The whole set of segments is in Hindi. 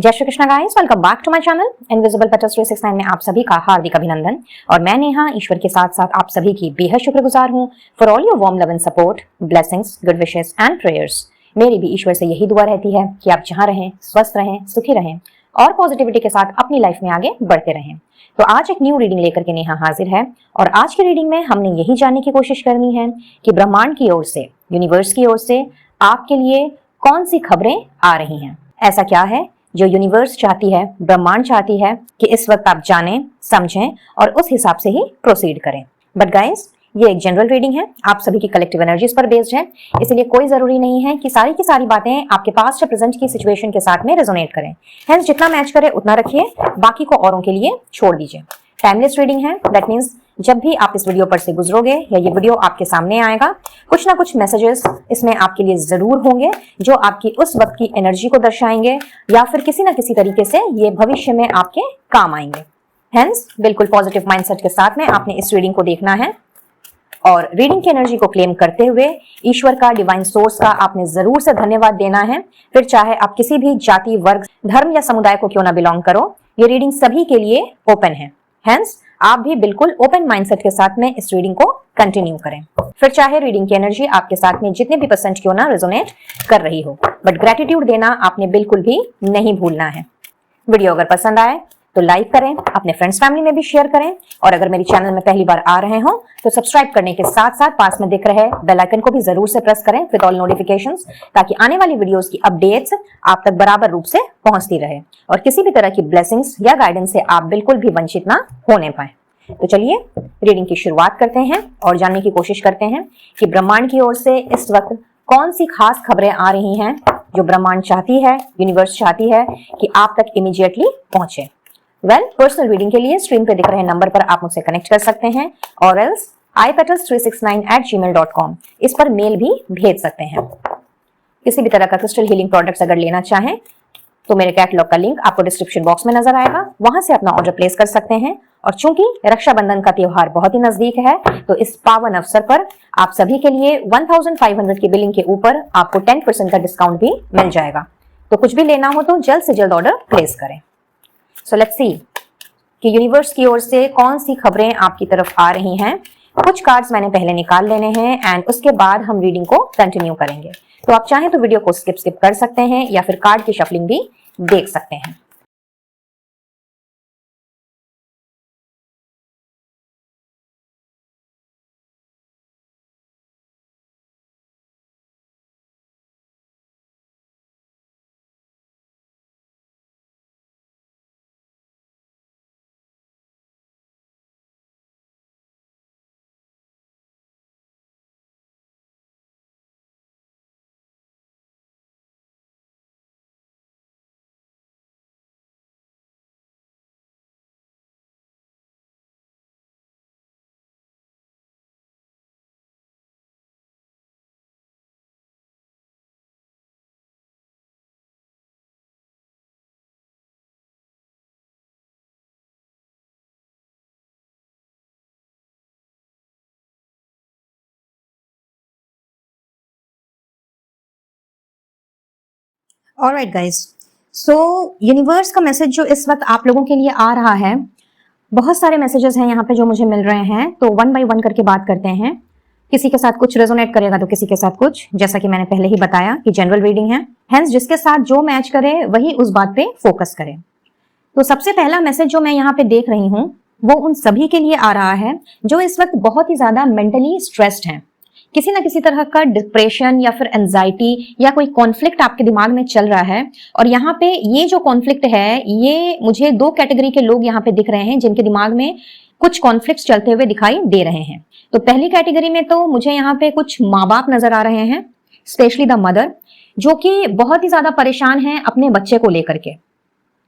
जय Shri Krishna guys, welcome back to my channel invisible petals 369 में आप सभी का हार्दिक अभिनंदन। और मैं नेहा ईश्वर के साथ साथ आप सभी की बेहद शुक्रगुजार हूँ for all your warm love and support, blessings, good wishes and prayers. मेरी भी ईश्वर से यही दुआ रहती है कि आप जहाँ रहें स्वस्थ रहें, सुखी रहें और पॉजिटिविटी के साथ अपनी लाइफ में आगे बढ़ते रहें। तो आज एक न्यू रीडिंग लेकर के नेहा हाजिर है और आज की रीडिंग में हमने यही जानने की कोशिश करनी है कि ब्रह्मांड की ओर से, यूनिवर्स की ओर से आपके लिए कौन सी खबरें आ रही हैं। ऐसा क्या है जो यूनिवर्स चाहती है, ब्रह्मांड चाहती है कि इस वक्त आप जानें, समझें और उस हिसाब से ही प्रोसीड करें। बट गाइस, ये एक जनरल रीडिंग है, आप सभी की कलेक्टिव एनर्जीज पर बेस्ड है, इसलिए कोई जरूरी नहीं है कि सारी की सारी बातें आपके पास्ट या प्रेजेंट की सिचुएशन के साथ में रेजोनेट करें। हेंस जितना मैच करे उतना रखिए, बाकी को औरों के लिए छोड़ दीजिए। टाइमलेस रीडिंग है, दैट मीन्स जब भी आप इस वीडियो पर से गुजरोगे या ये वीडियो आपके सामने आएगा, कुछ ना कुछ मैसेजेस इसमें आपके लिए जरूर होंगे जो आपकी उस वक्त की एनर्जी को दर्शाएंगे या फिर किसी ना किसी तरीके से ये भविष्य में आपके काम आएंगे। हेंस बिल्कुल पॉजिटिव माइंडसेट के साथ में आपने इस रीडिंग को देखना है और रीडिंग की एनर्जी को क्लेम करते हुए ईश्वर का, डिवाइन सोर्स का आपने जरूर से धन्यवाद देना है। फिर चाहे आप किसी भी जाति, वर्ग, धर्म या समुदाय को क्यों ना बिलोंग करो, ये रीडिंग सभी के लिए ओपन है। हेंस आप भी बिल्कुल ओपन माइंडसेट के साथ में इस रीडिंग को कंटिन्यू करें। फिर चाहे रीडिंग की एनर्जी आपके साथ में जितने भी परसेंट क्यों ना रेजोनेट कर रही हो, बट ग्रेटिट्यूड देना आपने बिल्कुल भी नहीं भूलना है। वीडियो अगर पसंद आए तो लाइक करें, अपने फ्रेंड्स फैमिली में भी शेयर करें और अगर मेरी चैनल में पहली बार आ रहे हो तो सब्सक्राइब करने के साथ साथ पास में दिख रहे बेल आइकन को भी जरूर से प्रेस करें विद ऑल नोटिफिकेशंस, ताकि आने वाली वीडियोस की अपडेट्स आप तक बराबर रूप से पहुंचती रहे और किसी भी तरह की ब्लेसिंग्स या गाइडेंस से आप बिल्कुल भी वंचित ना होने पाए। तो चलिए रीडिंग की शुरुआत करते हैं और जानने की कोशिश करते हैं कि ब्रह्मांड की ओर से इस वक्त कौन सी खास खबरें आ रही हैं जो ब्रह्मांड चाहती है, यूनिवर्स चाहती है कि आप तक इमीडिएटली पहुंचे। पर्सनल रीडिंग के लिए स्क्रीन पे दिख रहे नंबर पर आप मुझसे कनेक्ट कर सकते हैं और एल्स ipetals369@gmail.com इस पर मेल भी भेज सकते हैं। किसी भी तरह का क्रिस्टल हीलिंग प्रोडक्ट्स अगर लेना चाहें तो मेरे कैटलॉग का लिंक आपको डिस्क्रिप्शन बॉक्स में नजर आएगा, वहां से अपना ऑर्डर प्लेस कर सकते हैं। और चूंकि रक्षाबंधन का त्योहार बहुत ही नजदीक है तो इस पावन अवसर पर आप सभी के लिए 1500 की बिलिंग के ऊपर आपको 10% का डिस्काउंट भी मिल जाएगा। तो कुछ भी लेना हो तो जल्द से जल्द ऑर्डर प्लेस करें। सो लेट्स सी कि यूनिवर्स की ओर से कौन सी खबरें आपकी तरफ आ रही हैं। कुछ कार्ड्स मैंने पहले निकाल लेने हैं एंड उसके बाद हम रीडिंग को कंटिन्यू करेंगे। तो आप चाहें तो वीडियो को स्किप कर सकते हैं या फिर कार्ड की शफलिंग भी देख सकते हैं। ऑलराइट गाइस, सो यूनिवर्स का मैसेज जो इस वक्त आप लोगों के लिए आ रहा है, बहुत सारे मैसेजेस हैं यहाँ पे जो मुझे मिल रहे हैं, तो वन बाय वन करके बात करते हैं। किसी के साथ कुछ रेजोनेट करेगा तो किसी के साथ कुछ, जैसा कि मैंने पहले ही बताया कि जनरल रीडिंग है, हेंस जिसके साथ जो मैच करे वही उस बात पे फोकस करे। तो सबसे पहला मैसेज जो मैं यहाँ पे देख रही हूँ वो उन सभी के लिए आ रहा है जो इस वक्त बहुत ही ज्यादा मेंटली स्ट्रेस्ड हैं। किसी ना किसी तरह का डिप्रेशन या फिर एंजाइटी या कोई कॉन्फ्लिक्ट आपके दिमाग में चल रहा है। और यहाँ पे ये जो कॉन्फ्लिक्ट है, ये मुझे दो कैटेगरी के लोग यहाँ पे दिख रहे हैं जिनके दिमाग में कुछ कॉन्फ्लिक्ट्स चलते हुए दिखाई दे रहे हैं। तो पहली कैटेगरी में तो मुझे यहाँ पे कुछ माँ बाप नजर आ रहे हैं, स्पेशली द मदर, जो कि बहुत ही ज्यादा परेशान है अपने बच्चे को लेकर के।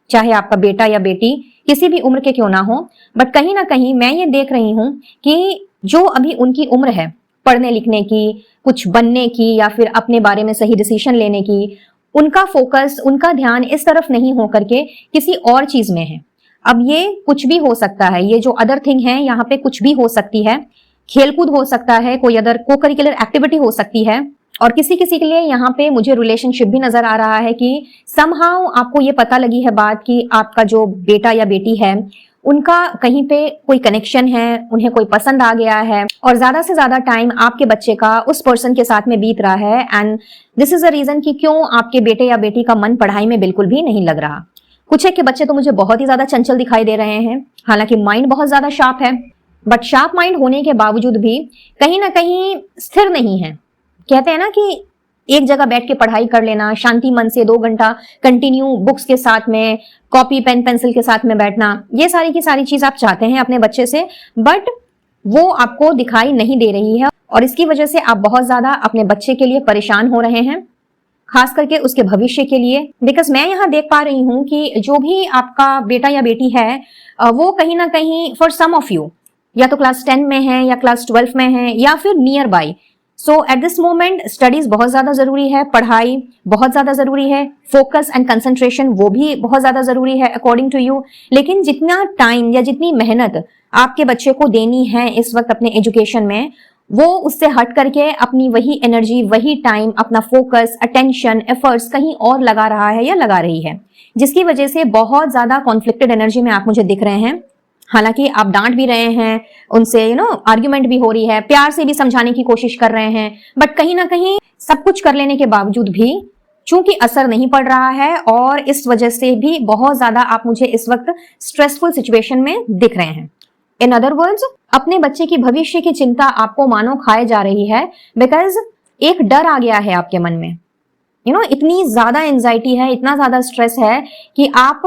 चाहे आपका बेटा या बेटी किसी भी उम्र के क्यों ना हो, बट कहीं ना कहीं मैं ये देख रही हूँ कि जो अभी उनकी उम्र है पढ़ने लिखने की, कुछ बनने की या फिर अपने बारे में सही डिसीजन लेने की, उनका फोकस, उनका ध्यान इस तरफ नहीं हो करके किसी और चीज में है। अब ये कुछ भी हो सकता है, ये जो अदर थिंग है यहाँ पे कुछ भी हो सकती है, खेलकूद हो सकता है, कोई अदर को करिकुलर एक्टिविटी हो सकती है, और किसी किसी के लिए यहाँ पे मुझे रिलेशनशिप भी नजर आ रहा है कि समहाउ आपको ये पता लगी है बात कि आपका जो बेटा या बेटी है उनका कहीं पे कोई कनेक्शन है, उन्हें कोई पसंद आ गया है और ज्यादा से ज्यादा टाइम आपके बच्चे का उस पर्सन के साथ में बीत रहा है। And this is a reason कि क्यों आपके बेटे या बेटी का मन पढ़ाई में बिल्कुल भी नहीं लग रहा। कुछ एक के बच्चे तो मुझे बहुत ही ज्यादा चंचल दिखाई दे रहे हैं, हालांकि माइंड बहुत ज्यादा शार्प है, बट शार्प माइंड होने के बावजूद भी कहीं ना कहीं स्थिर नहीं है। कहते हैं ना कि एक जगह बैठ के पढ़ाई कर लेना, शांति मन से 2 घंटा कंटिन्यू बुक्स के साथ में, कॉपी पेन पेंसिल के साथ में बैठना, ये सारी की सारी चीज आप चाहते हैं अपने बच्चे से, बट वो आपको दिखाई नहीं दे रही है और इसकी वजह से आप बहुत ज्यादा अपने बच्चे के लिए परेशान हो रहे हैं, खास करके उसके भविष्य के लिए। बिकॉज मैं यहाँ देख पा रही हूँ कि जो भी आपका बेटा या बेटी है वो कहीं ना कहीं फॉर सम ऑफ यू या तो क्लास 10 में है या क्लास 12 में है या फिर near by. So at this moment studies बहुत ज्यादा जरूरी है, पढ़ाई बहुत ज्यादा जरूरी है, फोकस एंड कंसंट्रेशन वो भी बहुत ज्यादा जरूरी है अकॉर्डिंग टू यू। लेकिन जितना टाइम या जितनी मेहनत आपके बच्चे को देनी है इस वक्त अपने एजुकेशन में, वो उससे हट करके अपनी वही एनर्जी, वही टाइम, अपना फोकस, अटेंशन, एफर्ट्स कहीं और लगा रहा है या लगा रही है, जिसकी वजह से बहुत ज्यादा कॉन्फ्लिक्टेड एनर्जी में आप मुझे दिख रहे हैं। हालांकि आप डांट भी रहे हैं उनसे, आर्ग्यूमेंट भी हो रही है, प्यार से भी समझाने की कोशिश कर रहे हैं, बट कहीं ना कहीं सब कुछ कर लेने के बावजूद भी चूंकि असर नहीं पड़ रहा है और इस वजह से भी बहुत ज्यादा आप मुझे इस वक्त स्ट्रेसफुल सिचुएशन में दिख रहे हैं। इन अदर वर्ड्स, अपने बच्चे की भविष्य की चिंता आपको मानो खाए जा रही है, बिकॉज एक डर आ गया है आपके मन में। इतनी ज्यादा एंजाइटी है, इतना ज्यादा स्ट्रेस है कि आप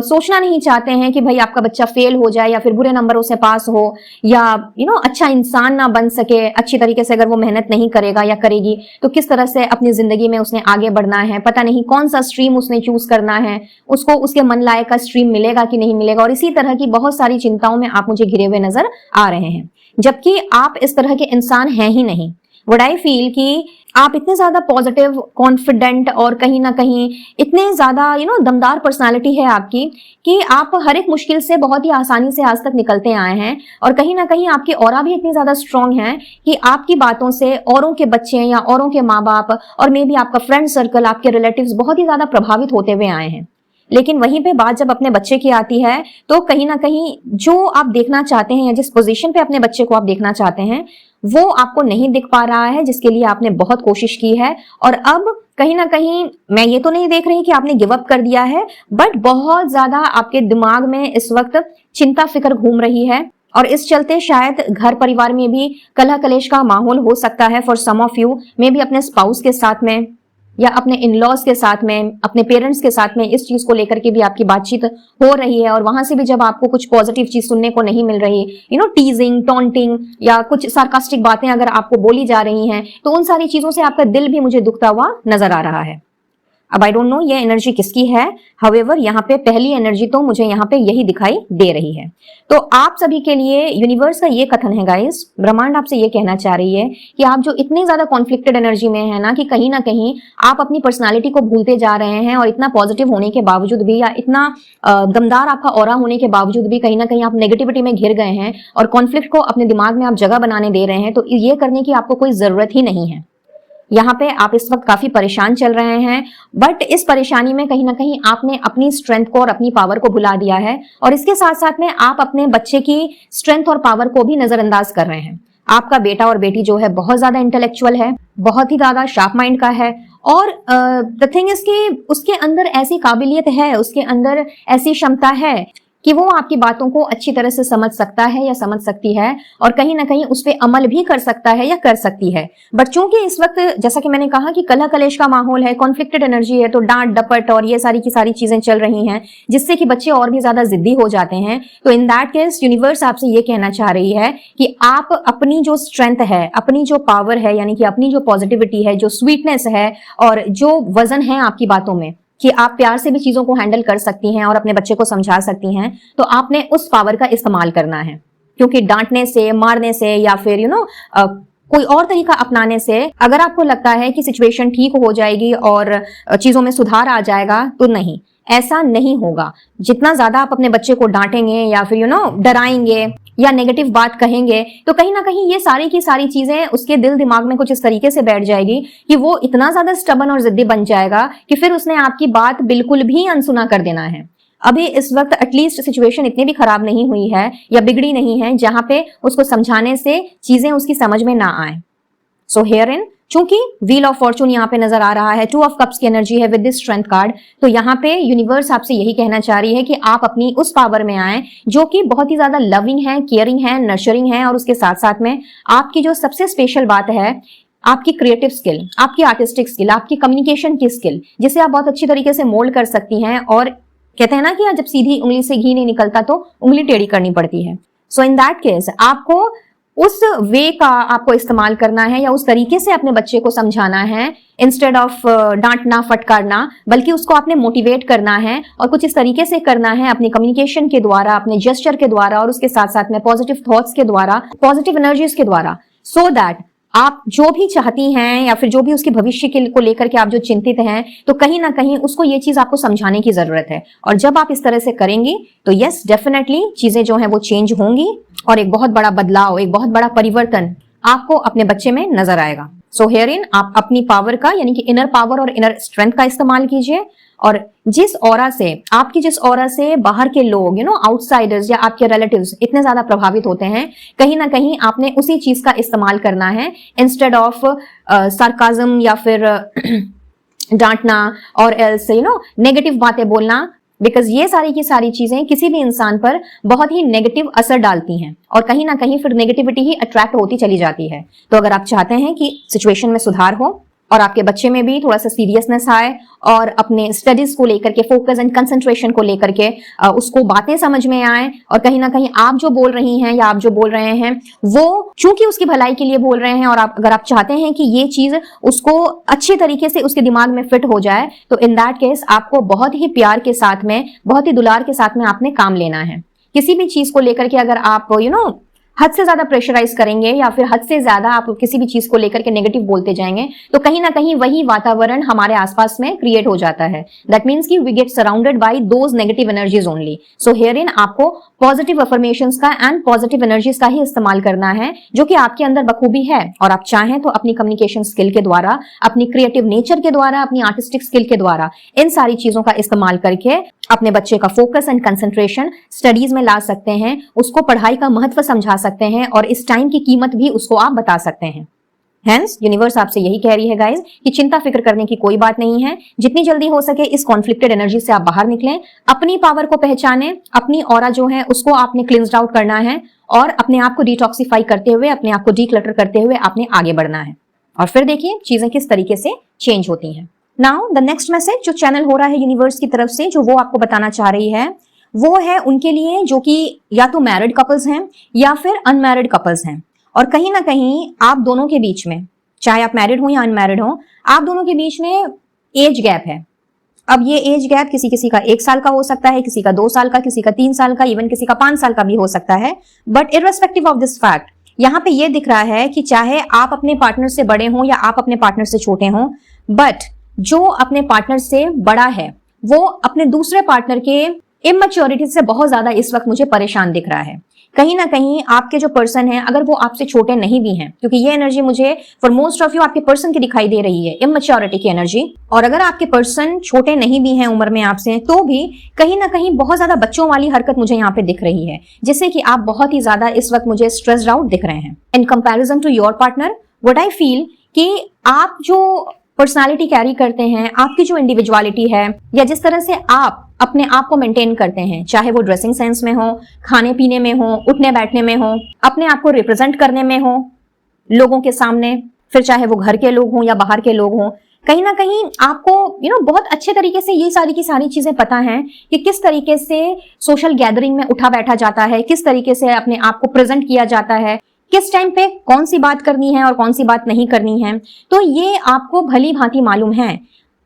सोचना नहीं चाहते हैं कि भाई आपका बच्चा फेल हो जाए या फिर बुरे नंबरों से पास हो या अच्छा इंसान ना बन सके, अच्छी तरीके से अगर वो मेहनत नहीं करेगा या करेगी तो किस तरह से अपनी जिंदगी में उसने आगे बढ़ना है, पता नहीं कौन सा स्ट्रीम उसने चूज करना है, उसको उसके मन लायक का स्ट्रीम मिलेगा कि नहीं मिलेगा, और इसी तरह की बहुत सारी चिंताओं में आप मुझे घिरे हुए नजर आ रहे हैं, जबकि आप इस तरह के इंसान हैं ही नहीं। वुड आई फील कि आप इतने ज्यादा पॉजिटिव, कॉन्फिडेंट और कहीं ना कहीं इतने ज्यादा दमदार पर्सनालिटी है आपकी कि आप हर एक मुश्किल से बहुत ही आसानी से आज तक निकलते आए हैं, और कहीं ना कहीं आपकी ऑरा भी इतनी ज्यादा स्ट्रांग है कि आपकी बातों से औरों के बच्चे या औरों के माँ बाप और मे बी आपका फ्रेंड सर्कल, आपके रिलेटिव्स बहुत ही ज्यादा प्रभावित होते हुए आए हैं। लेकिन वहीं पे बात जब अपने बच्चे की आती है तो कहीं ना कहीं जो आप देखना चाहते हैं या जिस पोजीशन पे अपने बच्चे को आप देखना चाहते हैं वो आपको नहीं दिख पा रहा है, जिसके लिए आपने बहुत कोशिश की है। और अब कहीं ना कहीं मैं ये तो नहीं देख रही कि आपने गिव अप कर दिया है, बट बहुत ज्यादा आपके दिमाग में इस वक्त चिंता फिक्र घूम रही है और इस चलते शायद घर परिवार में भी कलह कलेश का माहौल हो सकता है for some of you, maybe अपने स्पाउस के साथ में या अपने इन-लॉज के साथ में, अपने पेरेंट्स के साथ में इस चीज को लेकर के भी आपकी बातचीत हो रही है। और वहां से भी जब आपको कुछ पॉजिटिव चीज सुनने को नहीं मिल रही, टीजिंग, टॉन्टिंग या कुछ सार्कास्टिक बातें अगर आपको बोली जा रही हैं, तो उन सारी चीजों से आपका दिल भी मुझे दुखता हुआ नजर आ रहा है। अब आई डोंट नो ये एनर्जी किसकी है, हाउएवर यहाँ पे पहली एनर्जी तो मुझे यहाँ पे यही दिखाई दे रही है। तो आप सभी के लिए यूनिवर्स का ये कथन है गाइस, ब्रह्मांड आपसे ये कहना चाह रही है कि आप जो इतने ज्यादा कॉन्फ्लिक्टेड एनर्जी में है ना, कि कहीं ना कहीं आप अपनी पर्सनालिटी को भूलते जा रहे हैं और इतना पॉजिटिव होने के बावजूद भी या इतना दमदार आपका ऑरा होने के बावजूद भी कहीं ना कहीं आप नेगेटिविटी में घिर गए हैं और कॉन्फ्लिक्ट को अपने दिमाग में आप जगह बनाने दे रहे हैं। तो ये करने की आपको कोई जरूरत ही नहीं है। यहाँ पे आप इस वक्त काफी परेशान चल रहे हैं, बट इस परेशानी में कहीं ना कहीं आपने अपनी स्ट्रेंथ को और अपनी पावर को भुला दिया है, और इसके साथ साथ में आप अपने बच्चे की स्ट्रेंथ और पावर को भी नजरअंदाज कर रहे हैं। आपका बेटा और बेटी जो है बहुत ज्यादा इंटेलेक्चुअल है, बहुत ही ज्यादा शार्प माइंड का है, और द थिंग इज कि उसके अंदर ऐसी काबिलियत है, उसके अंदर ऐसी क्षमता है कि वो आपकी बातों को अच्छी तरह से समझ सकता है या समझ सकती है और कहीं ना कहीं उस पर अमल भी कर सकता है या कर सकती है। बट चूंकि इस वक्त जैसा कि मैंने कहा कि कलह कलेश का माहौल है, कॉन्फ्लिक्टेड एनर्जी है, तो डांट डपट और ये सारी की सारी चीजें चल रही हैं, जिससे कि बच्चे और भी ज्यादा जिद्दी हो जाते हैं। तो इन दैट केस यूनिवर्स आपसे ये कहना चाह रही है कि आप अपनी जो स्ट्रेंथ है, अपनी जो पावर है, यानी कि अपनी जो पॉजिटिविटी है, जो स्वीटनेस है और जो वजन है आपकी बातों में कि आप प्यार से भी चीजों को हैंडल कर सकती हैं और अपने बच्चे को समझा सकती हैं, तो आपने उस पावर का इस्तेमाल करना है। क्योंकि डांटने से, मारने से या फिर कोई और तरीका अपनाने से अगर आपको लगता है कि सिचुएशन ठीक हो जाएगी और चीजों में सुधार आ जाएगा, तो नहीं, ऐसा नहीं होगा। जितना ज्यादा आप अपने बच्चे को डांटेंगे या फिर डराएंगे, या नेगेटिव बात कहेंगे, तो कहीं ना कहीं ये सारी की सारी चीजें उसके दिल दिमाग में कुछ इस तरीके से बैठ जाएगी कि वो इतना ज्यादा स्टबन और जिद्दी बन जाएगा कि फिर उसने आपकी बात बिल्कुल भी अनसुना कर देना है। अभी इस वक्त एटलीस्ट सिचुएशन इतनी भी खराब नहीं हुई है या बिगड़ी नहीं है जहां पे उसको समझाने से चीजें उसकी समझ में ना आए। सो हियर इन, चूंकि व्हील ऑफ फॉर्चून यहाँ पे नजर आ रहा है, 2 ऑफ कप्स की एनर्जी है विद दिस स्ट्रेंथ कार्ड, तो यहाँ पे यूनिवर्स आपसे यही कहना चाह रही है कि आप अपनी उस पावर में आए जो कि बहुत ही ज्यादा लविंग है, केयरिंग है, नर्चरिंग है, और उसके साथ साथ में आपकी जो सबसे स्पेशल बात है, आपकी क्रिएटिव स्किल, आपकी आर्टिस्टिक स्किल, आपकी कम्युनिकेशन की स्किल, जिसे आप बहुत अच्छी तरीके से मोल्ड कर सकती हैं। और कहते हैं ना कि जब सीधी उंगली से घी नहीं निकलता तो उंगली टेढ़ी करनी पड़ती है। सो इन दैट केस आपको उस वे का आपको इस्तेमाल करना है या उस तरीके से अपने बच्चे को समझाना है, इंस्टेड ऑफ डांटना फटकारना, बल्कि उसको आपने मोटिवेट करना है और कुछ इस तरीके से करना है अपनी कम्युनिकेशन के द्वारा, अपने जेस्चर के द्वारा, और उसके साथ साथ में पॉजिटिव थॉट्स के द्वारा, पॉजिटिव एनर्जीज के द्वारा, सो दैट आप जो भी चाहती हैं या फिर जो भी उसके भविष्य के को लेकर के आप जो चिंतित हैं, तो कहीं ना कहीं उसको ये चीज आपको समझाने की जरूरत है। और जब आप इस तरह से करेंगी तो यस डेफिनेटली चीजें जो हैं वो चेंज होंगी और एक बहुत बड़ा बदलाव, एक बहुत बड़ा परिवर्तन आपको अपने बच्चे में नजर आएगा। सो हियर इन आप अपनी पावर का, यानी कि इनर पावर और इनर स्ट्रेंथ का इस्तेमाल कीजिए, और जिस ऑरा से, आपकी जिस ऑरा से बाहर के लोग, आउटसाइडर्स या आपके रिलेटिव्स इतने ज्यादा प्रभावित होते हैं, कहीं ना कहीं आपने उसी चीज का इस्तेमाल करना है, इंस्टेड ऑफ सार्काज्म या फिर डांटना और एल्स नेगेटिव बातें बोलना, बिकॉज ये सारी की सारी चीजें किसी भी इंसान पर बहुत ही नेगेटिव असर डालती हैं और कहीं ना कहीं फिर नेगेटिविटी ही अट्रैक्ट होती चली जाती है। तो अगर आप चाहते हैं कि सिचुएशन में सुधार हो और आपके बच्चे में भी थोड़ा सा सीरियसनेस आए और अपने स्टडीज को लेकर के, फोकस एंड कंसंट्रेशन को लेकर के उसको बातें समझ में आए, और कहीं ना कहीं आप जो बोल रही हैं या आप जो बोल रहे हैं वो चूंकि उसकी भलाई के लिए बोल रहे हैं, और अगर आप चाहते हैं कि ये चीज उसको अच्छी तरीके से उसके दिमाग में फिट हो जाए, तो इन दैट केस आपको बहुत ही प्यार के साथ में, बहुत ही दुलार के साथ में आपने काम लेना है। किसी भी चीज को लेकर के अगर आप हद से ज्यादा प्रेशराइज करेंगे या फिर हद से ज्यादा आप किसी भी चीज को लेकर के नेगेटिव बोलते जाएंगे, तो कहीं ना कहीं वही वातावरण हमारे आसपास में क्रिएट हो जाता है। दैट मीन्स कि we get surrounded by those negative energies only. So here in आपको पॉजिटिव अफर्मेशंस का एंड पॉजिटिव एनर्जीज का ही इस्तेमाल करना है, जो कि आपके अंदर बखूबी है, और आप चाहें तो अपनी कम्युनिकेशन स्किल के द्वारा, अपनी क्रिएटिव नेचर के द्वारा, अपनी आर्टिस्टिक स्किल के द्वारा इन सारी चीजों का इस्तेमाल करके अपने बच्चे का फोकस एंड कंसंट्रेशन स्टडीज में ला सकते हैं, उसको पढ़ाई का महत्व समझा सकते हैं और इस टाइम की कीमत भी उसको आप बता सकते हैं। हेंस यूनिवर्स आपसे यही कह रही है गाइज कि चिंता फिक्र करने की कोई बात नहीं है। जितनी जल्दी हो सके इस कॉन्फ्लिक्टेड एनर्जी से आप बाहर निकलें, अपनी पावर को पहचानें, अपनी ऑरा जो है उसको आपने क्लिंस्ड आउट करना है और अपने आप को डिटॉक्सिफाई करते हुए, अपने आप को डीक्लटर करते हुए आपने आगे बढ़ना है, और फिर देखिए चीजें किस तरीके से चेंज होती हैं। नाउ द नेक्स्ट मैसेज जो चैनल हो रहा है यूनिवर्स की तरफ से, जो वो आपको बताना चाह रही है, वो है उनके लिए जो कि या तो मैरिड कपल्स हैं या फिर अनमैरिड कपल्स हैं, और कहीं ना कहीं आप दोनों के बीच में, चाहे आप मैरिड हो या अनमैरिड हो, आप दोनों के बीच में एज गैप है। अब ये एज गैप किसी किसी का 1 साल का हो सकता है, किसी का 2 साल का, किसी का 3 साल का, इवन किसी का 5 साल का भी हो सकता है। But irrespective of this fact, यहाँ पे ये दिख रहा है कि चाहे आप अपने पार्टनर से बड़े हों या आप अपने पार्टनर से छोटे हों, बट जो अपने पार्टनर से बड़ा है वो अपने दूसरे पार्टनर के इमैच्योरिटी से बहुत ज्यादा इस वक्त मुझे परेशान दिख रहा है। कहीं ना कहीं आपके जो पर्सन है, अगर वो आपसे छोटे नहीं भी हैं, क्योंकि ये एनर्जी मुझे फॉर मोस्ट ऑफ यू आपके पर्सन की दिखाई दे रही है, इमैच्योरिटी की एनर्जी, और अगर आपके पर्सन छोटे नहीं भी हैं उम्र में आपसे, तो भी कहीं ना कहीं बहुत ज्यादा बच्चों वाली हरकत मुझे यहाँ पे दिख रही है, जिससे कि आप बहुत ही ज्यादा इस वक्त मुझे स्ट्रेस्ड आउट दिख रहे हैं। In comparison to your partner, what I feel कि आप जो पर्सनालिटी कैरी करते हैं, आपकी जो इंडिविजुअलिटी है, या जिस तरह से आप अपने आप को मेंटेन करते हैं, चाहे वो ड्रेसिंग सेंस में हो, खाने पीने में हो, उठने बैठने में हो, अपने आप को रिप्रेजेंट करने में हो लोगों के सामने, फिर चाहे वो घर के लोग हों या बाहर के लोग हों, कहीं ना कहीं आपको बहुत अच्छे तरीके से ये सारी की सारी चीजें पता हैं कि किस तरीके से सोशल गैदरिंग में उठा बैठा जाता है, किस तरीके से अपने आप को प्रेजेंट किया जाता है, किस टाइम पे कौन सी बात करनी है और कौन सी बात नहीं करनी है, तो ये आपको भली भांति मालूम है।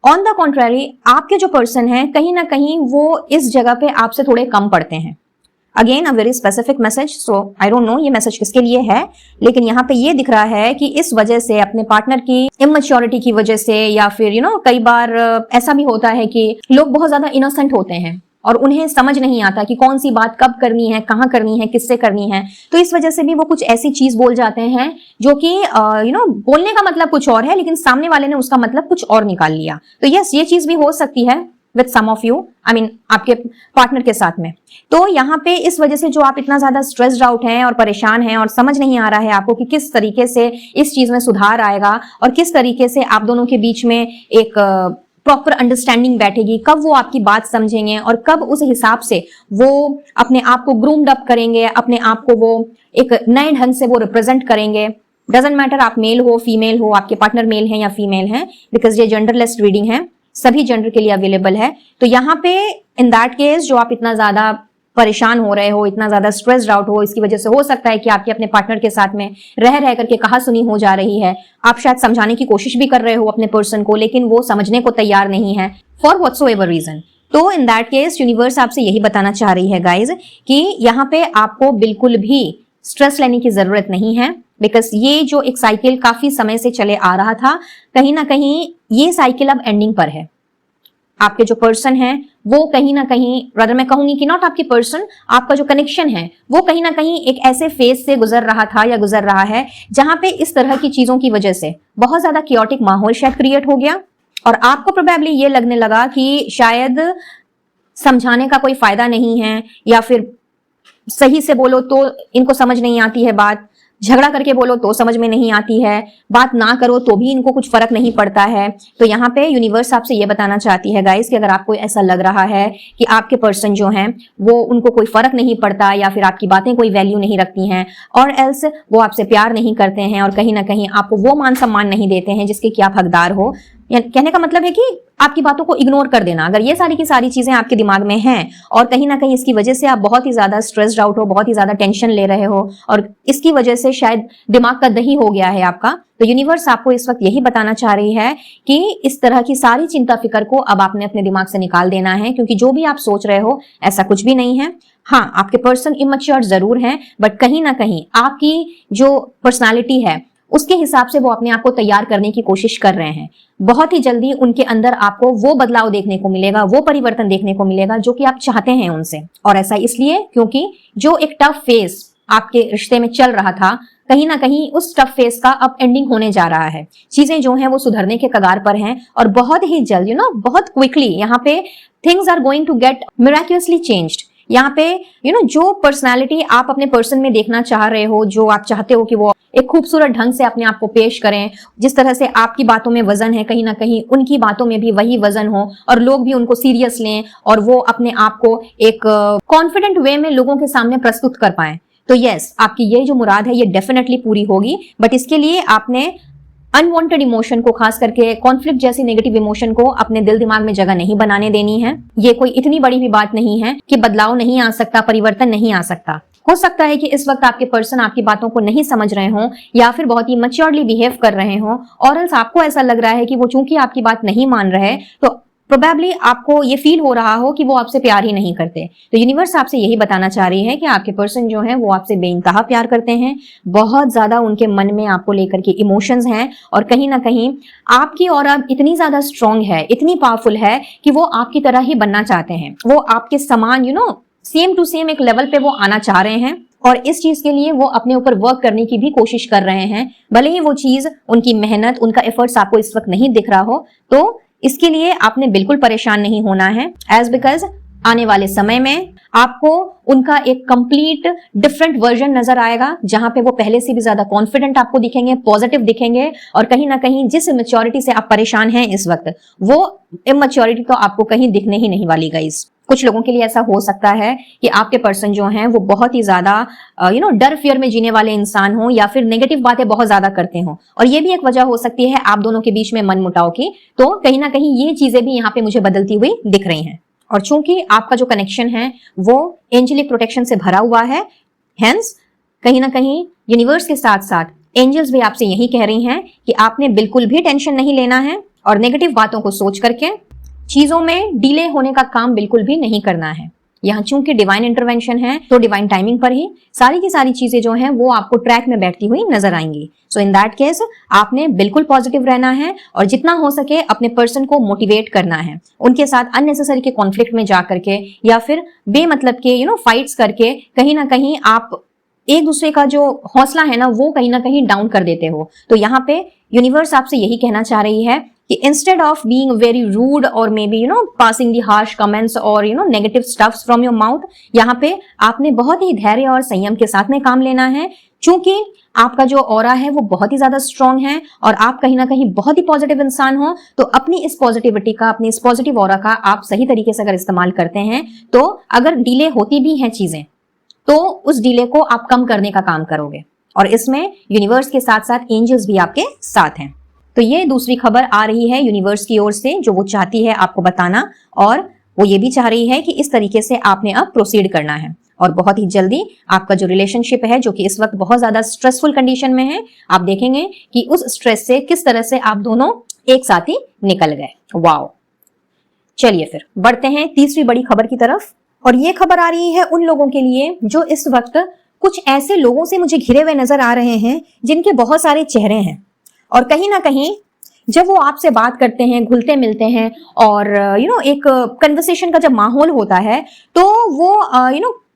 ऑन द कॉन्ट्ररी, आपके जो पर्सन है कहीं ना कहीं वो इस जगह पे आपसे थोड़े कम पड़ते हैं। Again a very specific message, so I don't know ये मैसेज किसके लिए है, लेकिन यहाँ पे ये दिख रहा है कि इस वजह से, अपने पार्टनर की इमैच्योरिटी की वजह से, या फिर कई बार ऐसा भी होता है कि लोग बहुत ज्यादा इनोसेंट होते हैं, और उन्हें समझ नहीं आता कि कौन सी बात कब करनी है, कहाँ करनी है, किससे करनी है। तो इस वजह से भी वो कुछ ऐसी चीज बोल जाते हैं जो कि बोलने का मतलब कुछ और है, लेकिन सामने वाले ने उसका मतलब कुछ और निकाल लिया। तो यस, ये चीज भी हो सकती है विद सम ऑफ यू, आपके पार्टनर के साथ में। तो यहाँ पे इस वजह से जो आप इतना ज्यादा स्ट्रेस्ड आउट हैं और परेशान हैं और समझ नहीं आ रहा है आपको कि किस तरीके से इस चीज में सुधार आएगा और किस तरीके से आप दोनों के बीच में एक प्रॉपर अंडरस्टैंडिंग बैठेगी, कब वो आपकी बात समझेंगे और कब उस हिसाब से वो अपने आप को ग्रूम्ड अप करेंगे, अपने आप को वो एक नए ढंग से वो रिप्रेजेंट करेंगे। डजंट मैटर आप मेल हो, फीमेल हो, आपके पार्टनर मेल है या फीमेल है, बिकॉज ये जेंडरलेस रीडिंग है, सभी जेंडर के लिए अवेलेबल है। तो यहाँ पे इन दैट केस जो आप इतना ज्यादा परेशान हो रहे हो, इतना ज्यादा स्ट्रेस्ड आउट हो, इसकी वजह से हो सकता है कि आपके अपने पार्टनर के साथ में रह करके कहा सुनी हो जा रही है। आप शायद समझाने की कोशिश भी कर रहे हो अपने पर्सन को, लेकिन वो समझने को तैयार नहीं है फॉर व्हाटसोएवर रीजन। तो इन दैट केस यूनिवर्स आपसे यही बताना चाह रही है गाइज कि यहाँ पे आपको बिल्कुल भी स्ट्रेस लेने की जरूरत नहीं है, बिकॉज ये जो एक साइकिल काफी समय से चले आ रहा था, कहीं ना कहीं ये साइकिल अब एंडिंग पर है। आपके जो पर्सन है वो कहीं ना कहीं, रादर मैं कहूंगी कि नॉट आपके पर्सन, आपका जो कनेक्शन है वो कहीं ना कहीं एक ऐसे फेज से गुजर रहा था या गुजर रहा है जहां पे इस तरह की चीजों की वजह से बहुत ज्यादा क्योटिक माहौल शायद क्रिएट हो गया और आपको प्रोबेबली ये लगने लगा कि शायद समझाने का कोई फायदा नहीं है, या फिर सही से बोलो तो इनको समझ नहीं आती है बात, झगड़ा करके बोलो तो समझ में नहीं आती है, बात ना करो तो भी इनको कुछ फर्क नहीं पड़ता है। तो यहाँ पे यूनिवर्स आपसे ये बताना चाहती है गाइस कि अगर आपको ऐसा लग रहा है कि आपके पर्सन जो हैं वो उनको कोई फर्क नहीं पड़ता या फिर आपकी बातें कोई वैल्यू नहीं रखती हैं, और एल्स वो आपसे प्यार नहीं करते हैं और कहीं ना कहीं आपको वो मान सम्मान नहीं देते हैं जिसके कि आप हकदार हो, कहने का मतलब है कि आपकी बातों को इग्नोर कर देना, अगर ये सारी की सारी चीजें आपके दिमाग में हैं और कहीं ना कहीं इसकी वजह से आप बहुत ही ज्यादा स्ट्रेस्ड आउट हो, बहुत ही ज्यादा टेंशन ले रहे हो और इसकी वजह से शायद दिमाग का दही हो गया है आपका, तो यूनिवर्स आपको इस वक्त यही बताना चाह रही है कि इस तरह की सारी चिंता फिक्र को अब आपने अपने दिमाग से निकाल देना है, क्योंकि जो भी आप सोच रहे हो ऐसा कुछ भी नहीं है। हाँ, आपके पर्सन इमैच्योर जरूर हैं, बट कहीं ना कहीं आपकी जो पर्सनालिटी है उसके हिसाब से वो अपने आप को तैयार करने की कोशिश कर रहे हैं। बहुत ही जल्दी उनके अंदर आपको वो बदलाव देखने को मिलेगा, वो परिवर्तन देखने को मिलेगा जो कि आप चाहते हैं उनसे। और ऐसा इसलिए क्योंकि जो एक टफ फेज आपके रिश्ते में चल रहा था, कहीं ना कहीं उस टफ फेज का अब एंडिंग होने जा रहा है। चीजें जो हैं वो सुधरने के कगार पर हैं और बहुत ही जल्द बहुत क्विकली यहाँ पे things are going to get miraculously changed. यहाँ पे जो पर्सनालिटी आप अपने पर्सन में देखना चाह रहे हो, जो आप चाहते हो कि वो एक खूबसूरत ढंग से अपने आप को पेश करें, जिस तरह से आपकी बातों में वजन है कहीं ना कहीं उनकी बातों में भी वही वजन हो और लोग भी उनको सीरियस लें और वो अपने आप को एक कॉन्फिडेंट वे में लोगों के सामने प्रस्तुत कर पाएं। तो यस, आपकी ये जो मुराद है ये डेफिनेटली पूरी होगी, बट इसके लिए आपने अनवांटेड इमोशन को, खास करके कॉन्फ्लिक्ट जैसी नेगेटिव इमोशन को अपने दिल दिमाग में जगह नहीं बनाने देनी है। ये कोई इतनी बड़ी भी बात नहीं है कि बदलाव नहीं आ सकता, परिवर्तन नहीं आ सकता। हो सकता है कि इस वक्त आपके पर्सन आपकी बातों को नहीं समझ रहे हो या फिर बहुत ही मैच्योरली बिहेव कर रहे हो, और एल्स आपको ऐसा लग रहा है कि वो चूंकि आपकी बात नहीं मान रहे तो प्रोबेबली आपको ये फील हो रहा हो कि वो आपसे प्यार ही नहीं करते। तो यूनिवर्स आपसे यही बताना चाह रही है कि आपके पर्सन जो है वो आपसे बेइंतहा प्यार करते हैं, बहुत ज्यादा उनके मन में आपको लेकर के इमोशंस हैं और कहीं ना कहीं आपकी ऑरा इतनी ज्यादा स्ट्रांग है, इतनी पावरफुल है कि वो आपकी तरह ही बनना चाहते हैं। वो आपके समान सेम टू सेम एक लेवल पे वो आना चाह रहे हैं और इस चीज के लिए वो अपने ऊपर वर्क करने की भी कोशिश कर रहे हैं। भले ही वो चीज, उनकी मेहनत, उनका एफर्ट्स आपको इस वक्त नहीं दिख रहा हो, तो इसके लिए आपने बिल्कुल परेशान नहीं होना है, एज बिकॉज आने वाले समय में आपको उनका एक कंप्लीट डिफरेंट वर्जन नजर आएगा, जहां पे वो पहले से भी ज्यादा कॉन्फिडेंट आपको दिखेंगे, पॉजिटिव दिखेंगे, और कहीं ना कहीं जिस इमेच्योरिटी से आप परेशान हैं इस वक्त, वो इमेच्योरिटी तो आपको कहीं दिखने ही नहीं वाली गाइस। कुछ लोगों के लिए ऐसा हो सकता है कि आपके पर्सन जो हैं वो बहुत ही ज्यादा डर फियर में जीने वाले इंसान हो या फिर नेगेटिव बातें बहुत ज्यादा करते हो, और ये भी एक वजह हो सकती है आप दोनों के बीच में मनमुटाव की। तो कहीं ना कहीं ये चीजें भी यहाँ पे मुझे बदलती हुई दिख रही हैं, और चूंकि आपका जो कनेक्शन है वो एंजेलिक प्रोटेक्शन से भरा हुआ है, हेंस कहीं ना कहीं यूनिवर्स के साथ साथ एंजल्स भी आपसे यही कह रही हैं कि आपने बिल्कुल भी टेंशन नहीं लेना है और नेगेटिव बातों को सोच करके चीजों में डिले होने का काम बिल्कुल भी नहीं करना है। यहाँ चूंकि डिवाइन इंटरवेंशन है तो डिवाइन टाइमिंग पर ही सारी की सारी चीजें जो हैं वो आपको ट्रैक में बैठती हुई नजर आएंगी। सो इन दैट केस आपने बिल्कुल पॉजिटिव रहना है और जितना हो सके अपने पर्सन को मोटिवेट करना है। उनके साथ अननेसेसरी के कॉन्फ्लिक्ट में जा करके या फिर बेमतलब के फाइट्स करके कहीं ना कहीं आप एक दूसरे का जो हौसला है ना वो कहीं ना कहीं डाउन कर देते हो। तो यहाँ पे यूनिवर्स आपसे यही कहना चाह रही है कि instead of being very rude और may be passing the harsh comments और negative stuffs from your mouth, यहाँ पे आपने बहुत ही धैर्य और संयम के साथ में काम लेना है। क्योंकि आपका जो ऑरा है वो बहुत ही ज्यादा स्ट्रांग है और आप कहीं ना कहीं बहुत ही पॉजिटिव इंसान हो, तो अपनी इस पॉजिटिविटी का, अपनी इस पॉजिटिव ऑरा का आप सही तरीके से अगर इस्तेमाल करते हैं तो अगर डिले होती भी हैं चीजें तो उस डिले को आप कम करने का काम करोगे। और इसमें यूनिवर्स के साथ साथ एंजल्स भी आपके साथ हैं। तो ये दूसरी खबर आ रही है यूनिवर्स की ओर से जो वो चाहती है आपको बताना, और वो ये भी चाह रही है कि इस तरीके से आपने अब प्रोसीड करना है। और बहुत ही जल्दी आपका जो रिलेशनशिप है जो कि इस वक्त बहुत ज्यादा स्ट्रेसफुल कंडीशन में है, आप देखेंगे कि उस स्ट्रेस से किस तरह से आप दोनों एक साथ ही निकल गए। वाओ। चलिए फिर बढ़ते हैं तीसरी बड़ी खबर की तरफ। और ये खबर आ रही है उन लोगों के लिए जो इस वक्त कुछ ऐसे लोगों से मुझे घिरे हुए नजर आ रहे हैं जिनके बहुत सारे चेहरे हैं और कहीं ना कहीं जब वो आपसे बात करते हैं, घुलते मिलते हैं और एक कन्वर्सेशन का जब माहौल होता है तो वो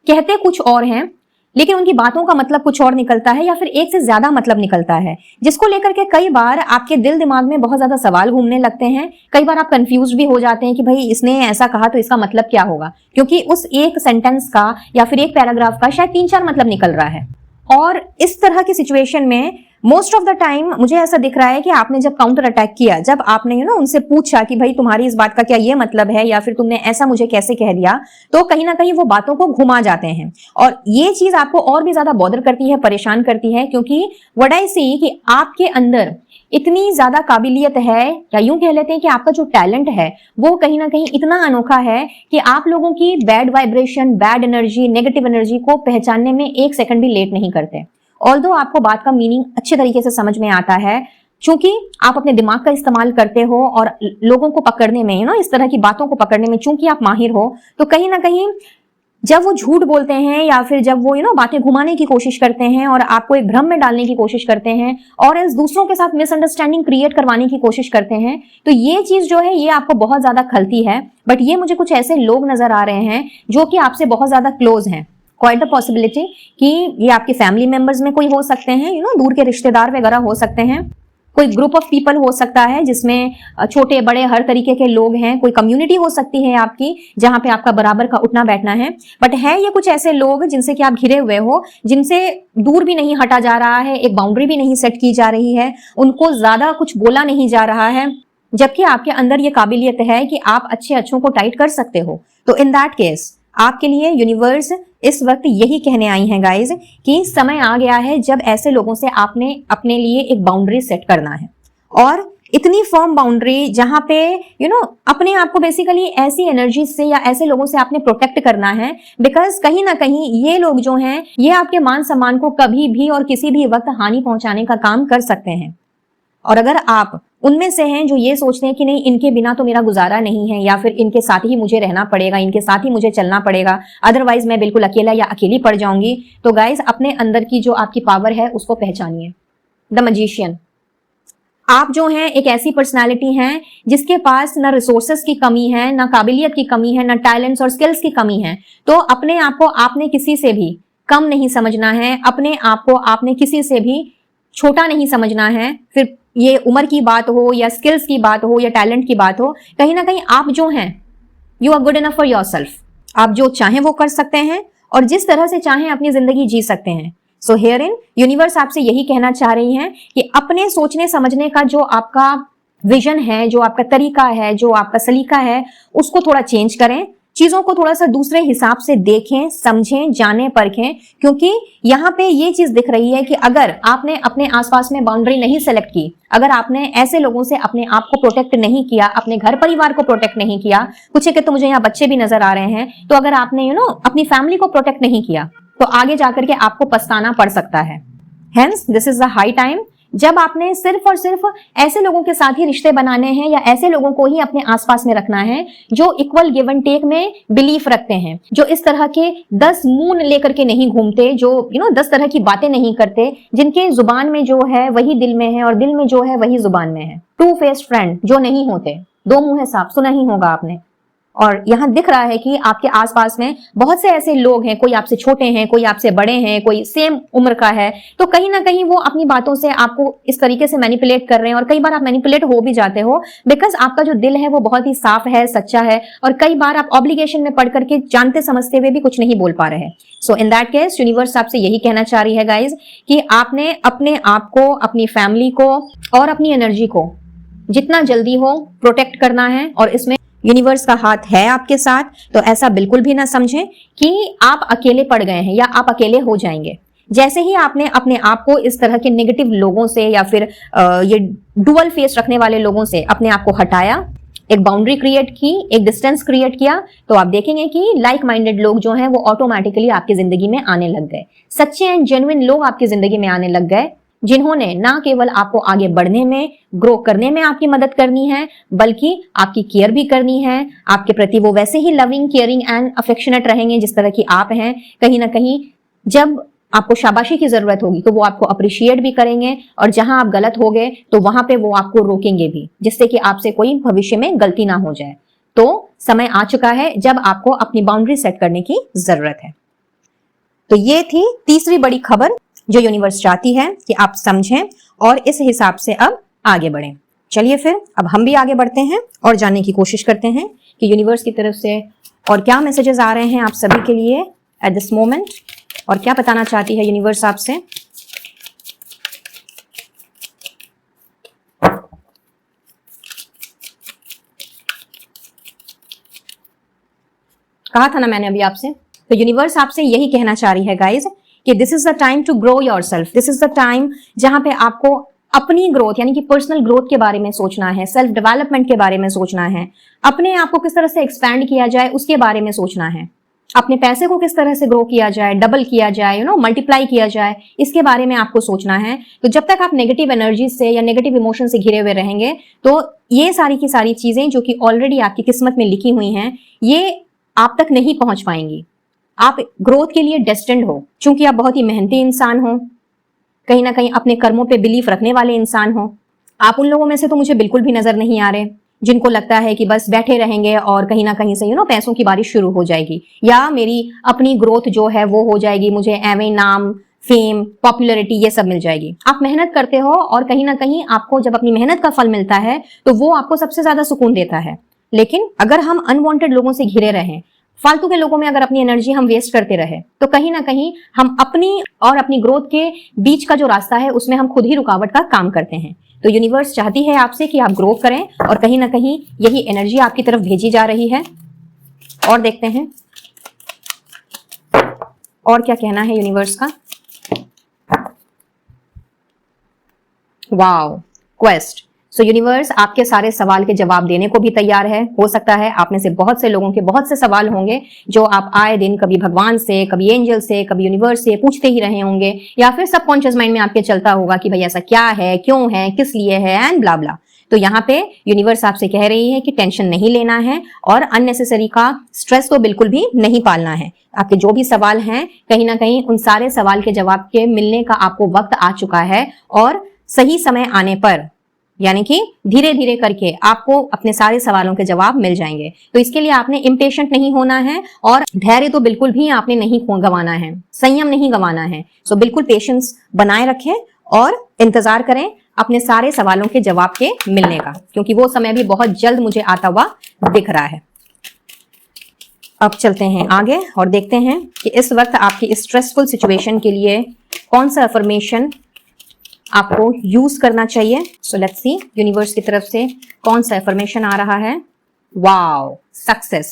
कहते कुछ और हैं लेकिन उनकी बातों का मतलब कुछ और निकलता है या फिर एक से ज्यादा मतलब निकलता है, जिसको लेकर के कई बार आपके दिल दिमाग में बहुत ज्यादा सवाल घूमने लगते हैं। कई बार आप कंफ्यूज भी हो जाते हैं कि भाई इसने ऐसा कहा तो इसका मतलब क्या होगा, क्योंकि उस एक सेंटेंस का या फिर एक पैराग्राफ का शायद 3-4 मतलब निकल रहा है। और इस तरह की सिचुएशन में मोस्ट ऑफ द टाइम मुझे ऐसा दिख रहा है कि आपने जब काउंटर अटैक किया, जब आपने उनसे पूछा कि भाई तुम्हारी इस बात का क्या ये मतलब है या फिर तुमने ऐसा मुझे कैसे कह दिया, तो कहीं ना कहीं वो बातों को घुमा जाते हैं और ये चीज आपको और भी ज्यादा बॉदर करती है, परेशान करती है, क्योंकि व्हाट आई सी कि आपके अंदर इतनी ज्यादा काबिलियत है या यूं कह लेते हैं कि आपका जो टैलेंट है वो कहीं ना कहीं इतना अनोखा है कि आप लोगों की bad vibration, bad energy, negative energy को पहचानने में 1 सेकंड भी लेट नहीं करते। ऑल्दो आपको बात का मीनिंग अच्छे तरीके से समझ में आता है क्योंकि आप अपने दिमाग का इस्तेमाल करते हो और लोगों को पकड़ने में इस तरह की बातों को पकड़ने में चूंकि आप माहिर हो, तो कहीं ना कहीं जब वो झूठ बोलते हैं या फिर जब वो बातें घुमाने की कोशिश करते हैं और आपको एक भ्रम में डालने की कोशिश करते हैं और इस दूसरों के साथ मिसअंडरस्टैंडिंग क्रिएट करवाने की कोशिश करते हैं, तो ये चीज जो है ये आपको बहुत ज्यादा खलती है। बट ये मुझे कुछ ऐसे लोग नजर आ रहे हैं जो कि आपसे बहुत ज्यादा क्लोज हैं। क्वाइट द पॉसिबिलिटी कि ये आपके फैमिली मेंबर्स में कोई हो सकते हैं, दूर के रिश्तेदार वगैरह हो सकते हैं, कोई ग्रुप ऑफ पीपल हो सकता है जिसमें छोटे बड़े हर तरीके के लोग हैं, कोई कम्युनिटी हो सकती है आपकी जहां पे आपका बराबर का उठना बैठना है। बट है ये कुछ ऐसे लोग जिनसे कि आप घिरे हुए हो, जिनसे दूर भी नहीं हटा जा रहा है, एक बाउंड्री भी नहीं सेट की जा रही है, उनको ज्यादा कुछ बोला नहीं जा रहा है, जबकि आपके अंदर ये काबिलियत है कि आप अच्छे अच्छों को टाइट कर सकते हो। तो इन दैट केस आपके लिए यूनिवर्स इस वक्त यही कहने आई हैं गाइज कि समय आ गया है जब ऐसे लोगों से आपने अपने लिए एक बाउंड्री सेट करना है, और इतनी फर्म बाउंड्री जहां पे अपने आप को बेसिकली ऐसी एनर्जी से या ऐसे लोगों से आपने प्रोटेक्ट करना है, बिकॉज कहीं ना कहीं ये लोग जो हैं ये आपके मान सम्मान को कभी भी और किसी भी वक्त हानि पहुंचाने का काम कर सकते हैं। और अगर आप उनमें से हैं जो ये सोचते हैं कि नहीं इनके बिना तो मेरा गुजारा नहीं है या फिर इनके साथ ही मुझे रहना पड़ेगा, इनके साथ ही मुझे चलना पड़ेगा, अदरवाइज मैं बिल्कुल अकेला या अकेली पड़ जाऊंगी, तो गाइज अपने अंदर की जो आपकी पावर है उसको पहचानिए। द मैजिशियन, आप जो हैं एक ऐसी पर्सनालिटी हैं जिसके पास ना रिसोर्सेस की कमी है, ना काबिलियत की कमी है, ना टैलेंट्स और स्किल्स की कमी है। तो अपने आप को आपने किसी से भी कम नहीं समझना है, अपने आप को आपने किसी से भी छोटा नहीं समझना है। फिर ये उम्र की बात हो या स्किल्स की बात हो या टैलेंट की बात हो, कहीं ना कहीं आप जो हैं you are good enough for yourself. आप जो चाहें वो कर सकते हैं और जिस तरह से चाहें अपनी जिंदगी जी सकते हैं। सो हियर इन यूनिवर्स आपसे यही कहना चाह रही हैं कि अपने सोचने समझने का जो आपका विजन है, जो आपका तरीका है, जो आपका सलीका है, उसको थोड़ा चेंज करें, चीजों को थोड़ा सा दूसरे हिसाब से देखें, समझें, जानें, परखें, क्योंकि यहाँ पे ये चीज दिख रही है कि अगर आपने अपने आसपास में बाउंड्री नहीं सेलेक्ट की, अगर आपने ऐसे लोगों से अपने आप को प्रोटेक्ट नहीं किया, अपने घर परिवार को प्रोटेक्ट नहीं किया, कुछ एक तो मुझे यहाँ बच्चे भी नजर आ रहे हैं, तो अगर आपने अपनी फैमिली को प्रोटेक्ट नहीं किया तो आगे जाकर के आपको पछताना पड़ सकता है। Hence this is the high time जब आपने सिर्फ और सिर्फ ऐसे लोगों के साथ ही रिश्ते बनाने हैं या ऐसे लोगों को ही अपने आसपास में रखना है जो इक्वल गिव एंड टेक में बिलीफ रखते हैं, जो इस तरह के 10 मून लेकर के नहीं घूमते, जो 10 तरह की बातें नहीं करते, जिनके जुबान में जो है वही दिल में है और दिल में जो है वही जुबान में है। टू फेस्ड फ्रेंड जो नहीं होते, दो मुंह सांप, सुना ही होगा आपने। और यहाँ दिख रहा है कि आपके आसपास में बहुत से ऐसे लोग हैं, कोई आपसे छोटे हैं, कोई आपसे बड़े हैं, कोई सेम उम्र का है, तो कहीं ना कहीं वो अपनी बातों से आपको इस तरीके से मैनिपुलेट कर रहे हैं और कई बार आप मैनिपुलेट हो भी जाते हो बिकॉज आपका जो दिल है वो बहुत ही साफ है, सच्चा है और कई बार आप ऑब्लिगेशन में पढ़ करके जानते समझते हुए भी कुछ नहीं बोल पा रहे हैं। सो इन दैट केस यूनिवर्स आपसे यही कहना चाह रही है गाइज कि आपने अपने आप को, अपनी फैमिली को और अपनी एनर्जी को जितना जल्दी हो प्रोटेक्ट करना है और इसमें यूनिवर्स का हाथ है आपके साथ। तो ऐसा बिल्कुल भी ना समझें कि आप अकेले पड़ गए हैं या आप अकेले हो जाएंगे। जैसे ही आपने अपने आप को इस तरह के नेगेटिव लोगों से या फिर ये डुअल फेस रखने वाले लोगों से अपने आप को हटाया, एक बाउंड्री क्रिएट की, एक डिस्टेंस क्रिएट किया, तो आप देखेंगे कि लाइक माइंडेड लोग जो हैं वो ऑटोमेटिकली आपकी जिंदगी में आने लग गए। सच्चे एंड जेन्युइन लोग आपकी जिंदगी में आने लग गए जिन्होंने ना केवल आपको आगे बढ़ने में, ग्रो करने में आपकी मदद करनी है बल्कि आपकी केयर भी करनी है। आपके प्रति वो वैसे ही लविंग, केयरिंग एंड अफेक्शनेट रहेंगे जिस तरह की आप हैं। कहीं ना कहीं जब आपको शाबाशी की जरूरत होगी तो वो आपको अप्रिशिएट भी करेंगे और जहां आप गलत हो गए तो वहां पे वो आपको रोकेंगे भी, जिससे कि आपसे कोई भविष्य में गलती ना हो जाए। तो समय आ चुका है जब आपको अपनी बाउंड्री सेट करने की जरूरत है। तो ये थी तीसरी बड़ी खबर जो यूनिवर्स चाहती है कि आप समझें और इस हिसाब से अब आगे बढ़ें। चलिए फिर अब हम भी आगे बढ़ते हैं और जानने की कोशिश करते हैं कि यूनिवर्स की तरफ से और क्या मैसेजेस आ रहे हैं आप सभी के लिए एट दिस मोमेंट और क्या बताना चाहती है यूनिवर्स आपसे। कहा था ना मैंने अभी आपसे, तो यूनिवर्स आपसे यही कहना चाह रही है गाइज कि this is the time to grow yourself. This is the time जहां पे आपको अपनी ग्रोथ यानी कि पर्सनल ग्रोथ के बारे में सोचना है, सेल्फ डेवलपमेंट के बारे में सोचना है, अपने आप को किस तरह से एक्सपैंड किया जाए उसके बारे में सोचना है, अपने पैसे को किस तरह से ग्रो किया जाए, डबल किया जाए, मल्टीप्लाई किया जाए, इसके बारे में आपको सोचना है। तो जब तक आप नेगेटिव एनर्जी से या नेगेटिव इमोशन से घिरे हुए रहेंगे तो ये सारी की सारी चीजें जो कि ऑलरेडी आपकी किस्मत में लिखी हुई हैं ये आप तक नहीं पहुंच पाएंगी। आप ग्रोथ के लिए डेस्टिन्ड हो, क्योंकि आप बहुत ही मेहनती इंसान हो, कहीं ना कहीं अपने कर्मों पे बिलीफ रखने वाले इंसान हो। आप उन लोगों में से तो मुझे बिल्कुल भी नजर नहीं आ रहे जिनको लगता है कि बस बैठे रहेंगे और कहीं ना कहीं से पैसों की बारिश शुरू हो जाएगी या मेरी अपनी ग्रोथ जो है वो हो जाएगी, मुझे एवं नाम, फेम, पॉपुलैरिटी ये सब मिल जाएगी। आप मेहनत करते हो और कहीं ना कहीं आपको जब अपनी मेहनत का फल मिलता है तो वो आपको सबसे ज्यादा सुकून देता है। लेकिन अगर हम अनवांटेड लोगों से घिरे रहें, फालतू के लोगों में अगर अपनी एनर्जी हम वेस्ट करते रहे तो कहीं ना कहीं हम अपनी और अपनी ग्रोथ के बीच का जो रास्ता है उसमें हम खुद ही रुकावट का काम करते हैं। तो यूनिवर्स चाहती है आपसे कि आप ग्रो करें और कहीं ना कहीं यही एनर्जी आपकी तरफ भेजी जा रही है। और देखते हैं और क्या कहना है यूनिवर्स का। Wow, quest. सो यूनिवर्स आपके सारे सवाल के जवाब देने को भी तैयार है। हो सकता है आप में से बहुत से लोगों के बहुत से सवाल होंगे जो आप आए दिन कभी भगवान से, कभी एंजल से, कभी यूनिवर्स से पूछते ही रहे होंगे या फिर सबकॉन्शियस माइंड में आपके चलता होगा कि भाई ऐसा क्या है, क्यों है, किस लिए है एंड ब्ला ब्ला। तो यहाँ पे यूनिवर्स आपसे कह रही है कि टेंशन नहीं लेना है और अननेसेसरी का स्ट्रेस तो बिल्कुल भी नहीं पालना है। आपके जो भी सवाल हैं कहीं ना कहीं उन सारे सवाल के जवाब के मिलने का आपको वक्त आ चुका है और सही समय आने पर यानी कि धीरे धीरे करके आपको अपने सारे सवालों के जवाब मिल जाएंगे। तो इसके लिए आपने इम्पेशेंट नहीं होना है और धैर्य तो बिल्कुल भी आपने नहीं गंवाना है, संयम नहीं गंवाना है। सो बिल्कुल पेशेंस बनाए रखें और इंतजार करें अपने सारे सवालों के जवाब के मिलने का, क्योंकि वो समय भी बहुत जल्द मुझे आता हुआ दिख रहा है। अब चलते हैं आगे और देखते हैं कि इस वक्त आपकी स्ट्रेसफुल सिचुएशन के लिए कौन सा अफर्मेशन आपको यूज करना चाहिए। सो लेट्स सी यूनिवर्स की तरफ से कौन सा अफर्मेशन आ रहा है। Wow, success.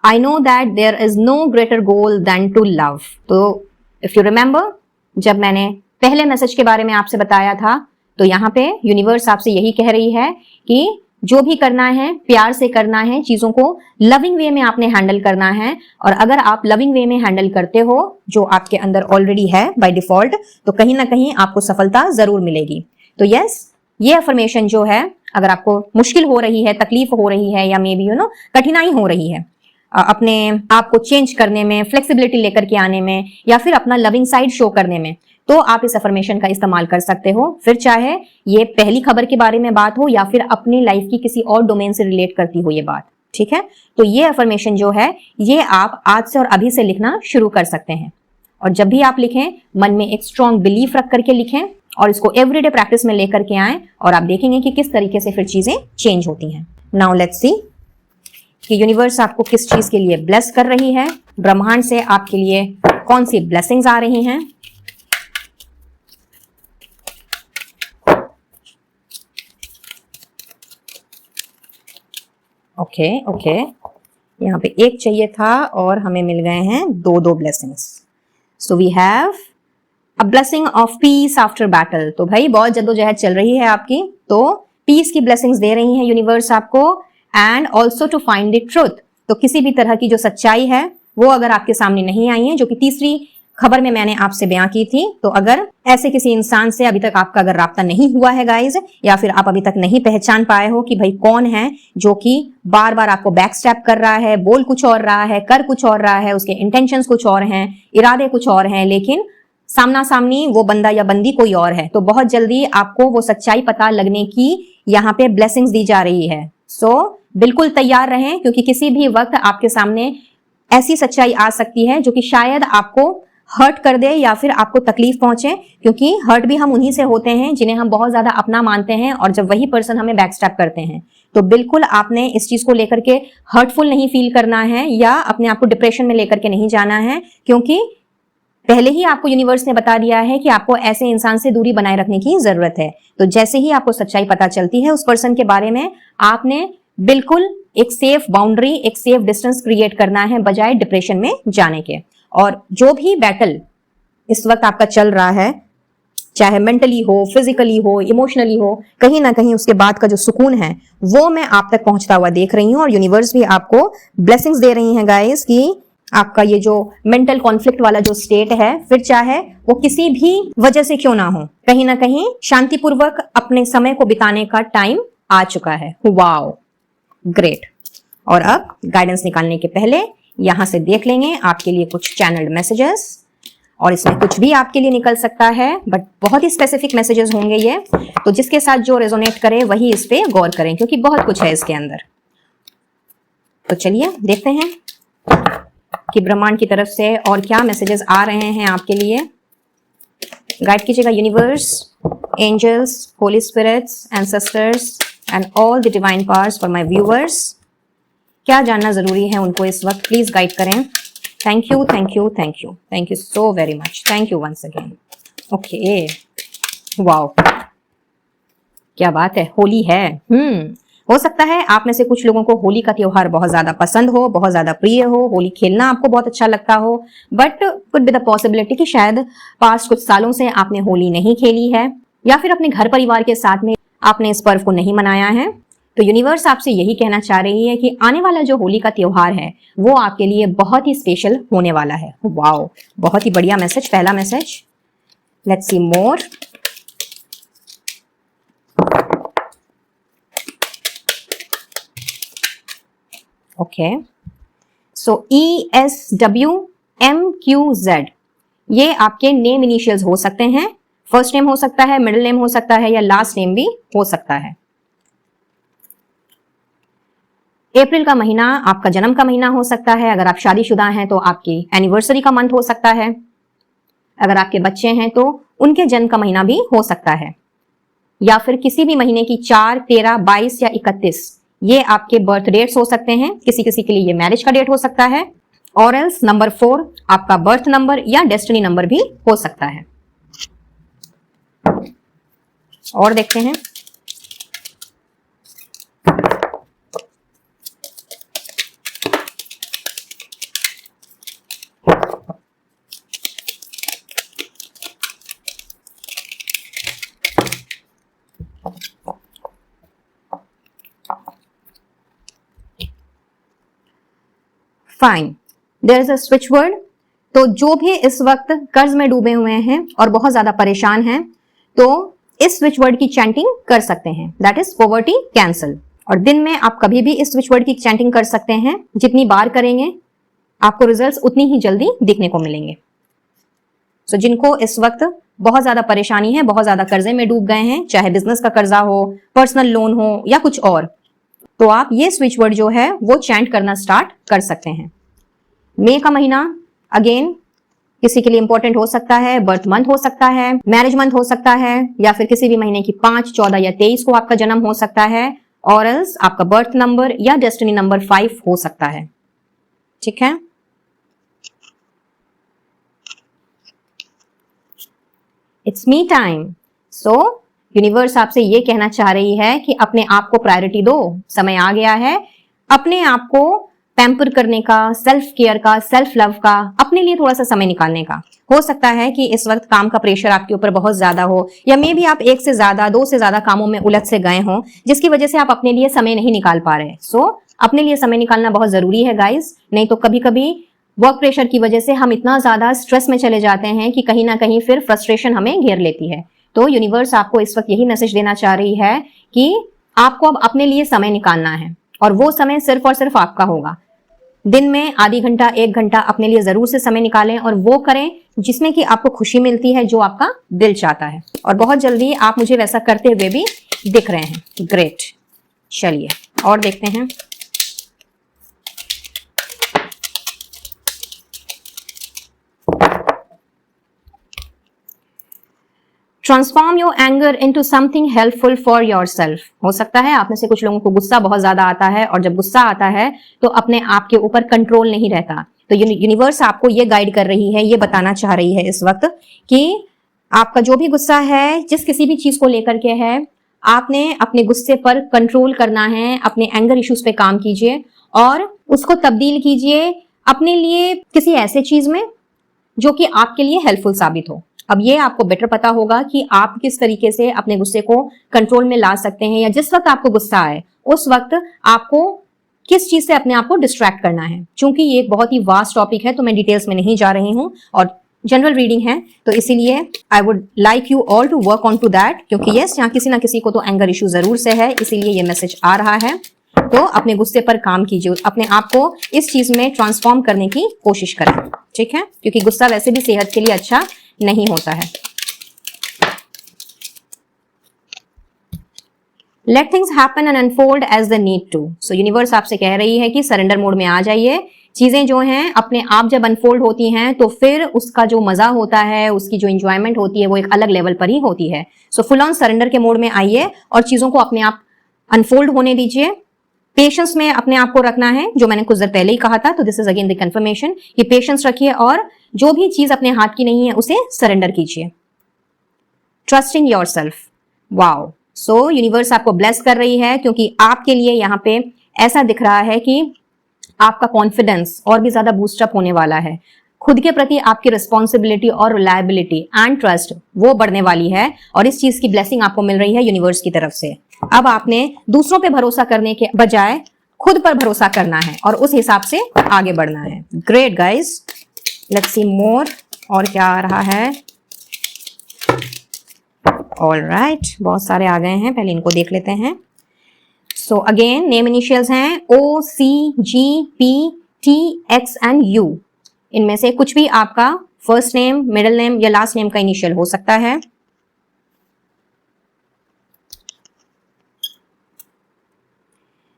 I know that there is no greater goal than to love. तो इफ यू रिमेंबर, जब मैंने पहले मैसेज के बारे में आपसे बताया था तो यहाँ पे यूनिवर्स आपसे यही कह रही है कि जो भी करना है प्यार से करना है, चीजों को लविंग वे में आपने हैंडल करना है। और अगर आप लविंग वे में हैंडल करते हो जो आपके अंदर ऑलरेडी है बाय डिफॉल्ट, तो कहीं ना कहीं आपको सफलता जरूर मिलेगी। तो यस, ये अफर्मेशन जो है, अगर आपको मुश्किल हो रही है, तकलीफ हो रही है, या मे बी कठिनाई हो रही है अपने आप को चेंज करने में, फ्लेक्सिबिलिटी लेकर के आने में, या फिर अपना लविंग साइड शो करने में, तो आप इस अफर्मेशन का इस्तेमाल कर सकते हो। फिर चाहे ये पहली खबर के बारे में बात हो या फिर अपनी लाइफ की किसी और डोमेन से रिलेट करती हो ये बात, ठीक है। तो ये अफर्मेशन जो है, ये आप आज से और अभी से लिखना शुरू कर सकते हैं। और जब भी आप लिखें, मन में एक स्ट्रॉन्ग बिलीफ रख करके लिखें और इसको एवरीडे प्रैक्टिस में लेकर के आएं, और आप देखेंगे कि किस तरीके से फिर चीजें चेंज होती हैं। नाउ लेट्स सी कि यूनिवर्स आपको किस चीज के लिए ब्लेस कर रही है, ब्रह्मांड से आपके लिए कौन सी ब्लेसिंग्स आ रही हैं। ओके ओके, यहाँ पे एक चाहिए था और हमें मिल गए हैं दो दो blessings. So we have a blessing of peace after battle. तो भाई बहुत जद्दोजहद चल रही है आपकी, तो पीस की ब्लेसिंग्स दे रही है यूनिवर्स आपको, and also to find the truth. तो किसी भी तरह की जो सच्चाई है वो अगर आपके सामने नहीं आई है, जो कि तीसरी खबर में मैंने आपसे बयां की थी, तो अगर ऐसे किसी इंसान से अभी तक आपका अगर राब्ता नहीं हुआ है गाइज, या फिर आप अभी तक नहीं पहचान पाए हो कि भाई कौन है जो कि बार बार आपको बैक स्टैप कर रहा है, बोल कुछ और रहा है, कर कुछ और रहा है, उसके इंटेंशंस कुछ और हैं, इरादे कुछ और हैं, लेकिन सामना सामनी वो बंदा या बंदी कोई और है, तो बहुत जल्दी आपको वो सच्चाई पता लगने की यहाँ पे ब्लेसिंग्स दी जा रही है। सो बिल्कुल तैयार रहें, क्योंकि किसी भी वक्त आपके सामने ऐसी सच्चाई आ सकती है जो कि शायद आपको हर्ट कर दे या फिर आपको तकलीफ पहुंचे, क्योंकि हर्ट भी हम उन्हीं से होते हैं जिन्हें हम बहुत ज्यादा अपना मानते हैं, और जब वही पर्सन हमें बैकस्टैप करते हैं, तो बिल्कुल आपने इस चीज को लेकर के हर्टफुल नहीं फील करना है या अपने आप को डिप्रेशन में लेकर के नहीं जाना है, क्योंकि पहले ही आपको यूनिवर्स ने बता दिया है कि आपको ऐसे इंसान से दूरी बनाए रखने की जरूरत है। तो जैसे ही आपको सच्चाई पता चलती है उस पर्सन के बारे में, आपने बिल्कुल एक सेफ बाउंड्री, एक सेफ डिस्टेंस क्रिएट करना है, बजाय डिप्रेशन में जाने के। और जो भी बैटल इस वक्त आपका चल रहा है, चाहे मेंटली हो, फिजिकली हो, इमोशनली हो, कहीं ना कहीं उसके बाद का जो सुकून है वो मैं आप तक पहुंचता हुआ देख रही हूं, और यूनिवर्स भी आपको ब्लेसिंग्स दे रही हैं गाइस, कि आपका ये जो मेंटल कॉन्फ्लिक्ट वाला जो स्टेट है, फिर चाहे वो किसी भी वजह से क्यों ना हो, कहीं ना कहीं शांतिपूर्वक अपने समय को बिताने का टाइम आ चुका है। Wow, great. और अब गाइडेंस निकालने के पहले यहां से देख लेंगे आपके लिए कुछ चैनल्ड मैसेजेस, और इसमें कुछ भी आपके लिए निकल सकता है, बट बहुत ही स्पेसिफिक मैसेजेस होंगे ये, तो जिसके साथ जो रेजोनेट करे वही इस पे गौर करें, क्योंकि बहुत कुछ है इसके अंदर। तो चलिए देखते हैं कि ब्रह्मांड की तरफ से और क्या मैसेजेस आ रहे हैं आपके लिए। गाइड कीजिएगा universe, angels, holy spirits, ancestors and all the divine powers for my viewers. क्या जानना जरूरी है उनको इस वक्त, प्लीज गाइड करें। Thank you, thank you, thank you, thank you so very much, thank you once again. Okay, wow, क्या बात है, होली है। हो सकता है आप में से कुछ लोगों को होली का त्योहार बहुत ज्यादा पसंद हो, बहुत ज्यादा प्रिय हो, होली खेलना आपको बहुत अच्छा लगता हो, but could be the possibility कि शायद पास्ट कुछ सालों से आपने होली नहीं खेली है, या फिर अपने घर परिवार के साथ में आपने इस पर्व को नहीं मनाया है। तो यूनिवर्स आपसे यही कहना चाह रही है कि आने वाला जो होली का त्योहार है वो आपके लिए बहुत ही स्पेशल होने वाला है। वाओ, बहुत ही बढ़िया मैसेज, पहला message. Let's see more. Okay, so ESWMQZ, ये आपके नेम इनिशियल्स हो सकते हैं। फर्स्ट नेम हो सकता है, मिडिल नेम हो सकता है, या लास्ट नेम भी हो सकता है। अप्रैल का महीना आपका जन्म का महीना हो सकता है। अगर आप शादीशुदा हैं तो आपकी एनिवर्सरी का मंथ हो सकता है। अगर आपके बच्चे हैं तो उनके जन्म का महीना भी हो सकता है, या फिर किसी भी महीने की 4, 13, 22 या 31, ये आपके बर्थ डेट्स हो सकते हैं। किसी किसी के लिए ये मैरिज का डेट हो सकता है, और एल्स नंबर 4 आपका बर्थ नंबर या डेस्टिनी नंबर भी हो सकता है। और देखते हैं। Fine, there is a switch word. तो जो भी इस वक्त कर्ज में डूबे हुए हैं और बहुत ज्यादा परेशान हैं, तो इस स्विच वर्ड की चैंटिंग कर सकते हैं, दैट इज पॉवर्टी कैंसल। और दिन में आप कभी भी इस स्विच वर्ड की चैंटिंग कर सकते हैं, जितनी बार करेंगे आपको रिजल्ट्स उतनी ही जल्दी दिखने को मिलेंगे। सो जिनको इस वक्त बहुत ज्यादा परेशानी है, बहुत ज्यादा कर्जे में डूब गए हैं, चाहे बिजनेस का कर्जा हो, पर्सनल लोन हो या कुछ और, तो आप ये स्विच वर्ड जो है वो चैंट करना स्टार्ट कर सकते हैं। मई का महीना अगेन किसी के लिए इंपॉर्टेंट हो सकता है, बर्थ मंथ हो सकता है, मैरिज मंथ हो सकता है, या फिर किसी भी महीने की 5, 14 या 23 को आपका जन्म हो सकता है, और एल्स आपका बर्थ नंबर या डेस्टिनी नंबर 5 हो सकता है। ठीक है, it's me time. So universe आपसे ये कहना चाह रही है कि अपने आप को प्रायोरिटी दो, समय आ गया है अपने आप को पैम्पर करने का, सेल्फ केयर का, सेल्फ लव का, अपने लिए थोड़ा सा समय निकालने का। हो सकता है कि इस वक्त काम का प्रेशर आपके ऊपर बहुत ज्यादा हो, या मे भी आप 1 से ज्यादा 2 से ज्यादा कामों में उलझ से गए हों, जिसकी वजह से आप अपने लिए समय नहीं निकाल पा रहे। सो अपने लिए समय निकालना बहुत जरूरी है गाइस, नहीं तो कभी कभी वर्क प्रेशर की वजह से हम इतना ज्यादा स्ट्रेस में चले जाते हैं कि कहीं ना कहीं फिर फ्रस्ट्रेशन हमें घेर लेती है। तो यूनिवर्स आपको इस वक्त यही मैसेज देना चाह रही है कि आपको अब अपने लिए समय निकालना है, और वो समय सिर्फ और सिर्फ आपका होगा। दिन में आधी घंटा 1 घंटा अपने लिए जरूर से समय निकालें, और वो करें जिसमें कि आपको खुशी मिलती है, जो आपका दिल चाहता है, और बहुत जल्दी आप मुझे वैसा करते हुए भी दिख रहे हैं। ग्रेट, चलिए और देखते हैं। Transform your anger into something helpful for yourself. हो सकता है आप में से कुछ लोगों को गुस्सा बहुत ज्यादा आता है, और जब गुस्सा आता है तो अपने आप के ऊपर कंट्रोल नहीं रहता। तो यूनिवर्स आपको ये गाइड कर रही है, ये बताना चाह रही है इस वक्त कि आपका जो भी गुस्सा है, जिस किसी भी चीज को लेकर के है, आपने अपने गुस्से पर कंट्रोल करना है। अपने एंगर इश्यूज पे काम कीजिए और उसको तब्दील कीजिए अपने लिए किसी ऐसे चीज में जो कि आपके लिए हेल्पफुल साबित हो। अब ये आपको बेटर पता होगा कि आप किस तरीके से अपने गुस्से को कंट्रोल में ला सकते हैं, या जिस वक्त आपको गुस्सा आए उस वक्त आपको किस चीज से अपने आप को डिस्ट्रैक्ट करना है। क्योंकि ये एक बहुत ही वास्ट टॉपिक है, तो मैं डिटेल्स में नहीं जा रही हूं, और जनरल रीडिंग है, तो इसीलिए I would like you all to work on to that. क्योंकि यस, यहाँ किसी ना किसी को तो एंगर इशू जरूर से है, इसीलिए ये मैसेज आ रहा है। तो अपने गुस्से पर काम कीजिए, अपने आप को इस चीज में ट्रांसफॉर्म करने की कोशिश करें। ठीक है, क्योंकि गुस्सा वैसे भी सेहत के लिए अच्छा नहीं होता है। Let things happen and unfold as the need to. So universe आपसे कह रही है कि सरेंडर मोड में आ जाइए। चीजें जो हैं अपने आप जब अनफोल्ड होती हैं तो फिर उसका जो मजा होता है, उसकी जो इंजॉयमेंट होती है, वो एक अलग लेवल पर ही होती है। सो फुल ऑन सरेंडर के मोड में आइए और चीजों को अपने आप अनफोल्ड होने दीजिए। पेशेंस में अपने आप को रखना है, जो मैंने कुछ देर पहले ही कहा था। तो this is again the confirmation कि पेशेंस रखिए और जो भी चीज अपने हाथ की नहीं है उसे सरेंडर कीजिए। Trusting yourself. वाओ, सो यूनिवर्स आपको ब्लेस कर रही है, क्योंकि आपके लिए यहाँ पे ऐसा दिख रहा है कि आपका कॉन्फिडेंस और भी ज्यादा बूस्टअप होने वाला है। खुद के प्रति आपकी रिस्पॉन्सिबिलिटी और रिलायबिलिटी एंड ट्रस्ट वो बढ़ने वाली है, और इस चीज की ब्लेसिंग आपको मिल रही है यूनिवर्स की तरफ से। अब आपने दूसरों पे भरोसा करने के बजाय खुद पर भरोसा करना है और उस हिसाब से आगे बढ़ना है। ग्रेट गाइस, लेट्स सी मोर, और क्या आ रहा है। ऑलराइट, बहुत सारे आ गए हैं, पहले इनको देख लेते हैं। सो अगेन नेम इनिशियल्स हैं OCGPTX एंड U। इनमें से कुछ भी आपका फर्स्ट नेम, मिडिल नेम या लास्ट नेम का इनिशियल हो सकता है।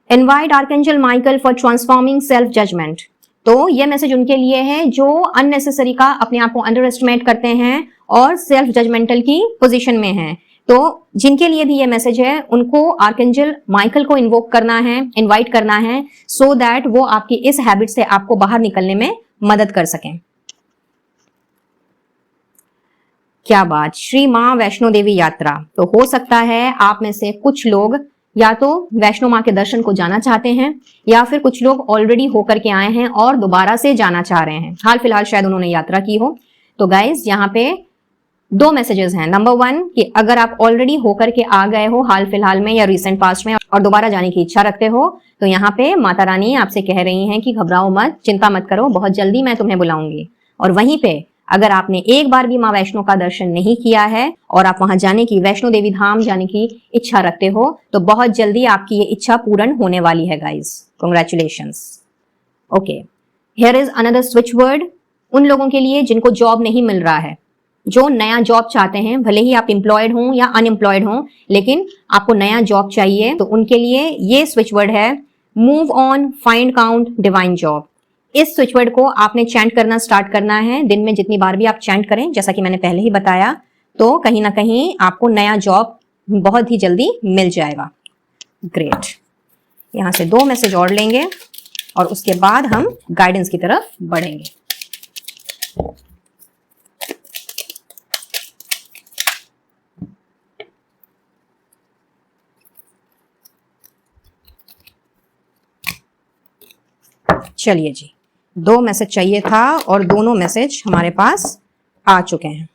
Invite archangel Michael for transforming self judgment. तो यह मैसेज उनके लिए है जो अननेसेसरी का अपने आप को अंडर एस्टिमेट करते हैं और सेल्फ जजमेंटल की पोजीशन में हैं। तो जिनके लिए भी ये मैसेज है, उनको आर्कएंजल माइकल को इन्वोक करना है, इनवाइट करना है, सो दैट वो आपकी इस हैबिट से आपको बाहर निकलने में मदद कर सकें। क्या बात, श्री मां वैष्णो देवी यात्रा। तो हो सकता है आप में से कुछ लोग या तो वैष्णो मां के दर्शन को जाना चाहते हैं, या फिर कुछ लोग ऑलरेडी होकर के आए हैं और दोबारा से जाना चाह रहे हैं। हाल फिलहाल शायद उन्होंने यात्रा की हो। तो गाइज, यहाँ पे 2 मैसेजेस हैं। नंबर 1 कि अगर आप ऑलरेडी होकर के आ गए हो हाल फिलहाल में या रिसेंट पास्ट में और दोबारा जाने की इच्छा रखते हो, तो यहाँ पे माता रानी आपसे कह रही हैं कि घबराओ मत, चिंता मत करो, बहुत जल्दी मैं तुम्हें बुलाऊंगी। और वहीं पे अगर आपने एक बार भी माँ वैष्णो का दर्शन नहीं किया है और आप वहां जाने की, वैष्णो देवी धाम जाने की इच्छा रखते हो, तो बहुत जल्दी आपकी ये इच्छा पूर्ण होने वाली है guys. Congratulations. Okay, here is another switch word उन लोगों के लिए जिनको जॉब नहीं मिल रहा है, जो नया जॉब चाहते हैं, भले ही आप एम्प्लॉयड हों या अनएम्प्लॉयड हों, लेकिन आपको नया जॉब चाहिए, तो उनके लिए ये स्विच वर्ड है move on, find, count, divine job. इस स्विच वर्ड को आपने चैंट करना स्टार्ट करना है। दिन में जितनी बार भी आप चैंट करें, जैसा कि मैंने पहले ही बताया, तो कहीं ना कहीं आपको नया जॉब बहुत ही जल्दी मिल जाएगा। ग्रेट। यहां से 2 मैसेज और लेंगे और उसके बाद हम गाइडेंस की तरफ बढ़ेंगे। चलिए जी, 2 मैसेज चाहिए था और दोनों मैसेज हमारे पास आ चुके हैं।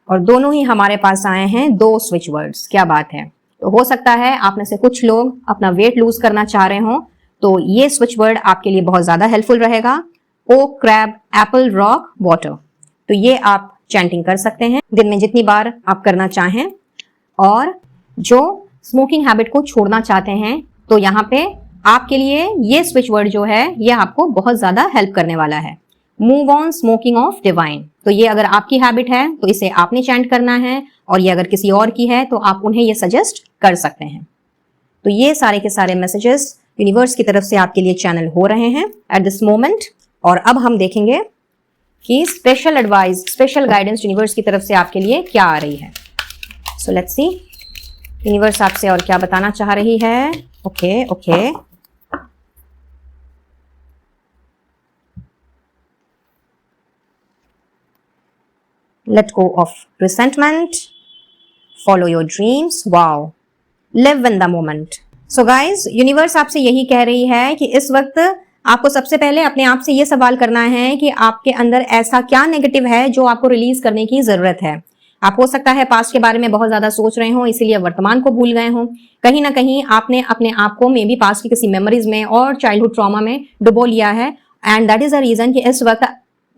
और दोनों ही हमारे पास आए हैं 2 स्विच वर्ड्स। क्या बात है। तो हो सकता है आप में से कुछ लोग अपना वेट लूज करना चाह रहे हो, तो ये स्विच वर्ड आपके लिए बहुत ज्यादा हेल्पफुल रहेगा। Oak, crab, apple, rock, water. तो ये आप चैंटिंग कर सकते हैं दिन में जितनी बार आप करना चाहें। और जो स्मोकिंग हैबिट को छोड़ना चाहते हैं, तो यहाँ पे आपके लिए ये स्विच वर्ड जो है ये आपको बहुत ज्यादा हेल्प करने वाला है। Move on, smoking of, divine. तो ये अगर आपकी हैबिट है तो इसे आपने चैंट करना है, और ये अगर किसी और की है तो आप उन्हें ये सजेस्ट कर सकते हैं। तो ये सारे के सारे मैसेजेस यूनिवर्स की तरफ से आपके लिए चैनल हो रहे हैं एट दिस मोमेंट। और अब हम देखेंगे कि special advice, special guidance universe की तरफ से आपके लिए क्या आ रही है। सो लेट्स सी यूनिवर्स आपसे और क्या बताना चाह रही है। Okay, let go of resentment, follow your dreams, wow, live in the moment। so guys, universe आपसे यही कह रही है कि इस वक्त आपको सबसे पहले अपने आप से ये सवाल करना है कि आपके अंदर ऐसा क्या नेगेटिव है जो आपको रिलीज करने की जरूरत है। आप हो सकता है पास्ट के बारे में बहुत ज्यादा सोच रहे हो, इसीलिए वर्तमान को भूल गए हो। कहीं ना कहीं आपने अपने आप को मे बी पास्ट की किसी मेमोरीज में और चाइल्डहुड ट्रॉमा में डुबो लिया है, and that is a reason कि इस वक्त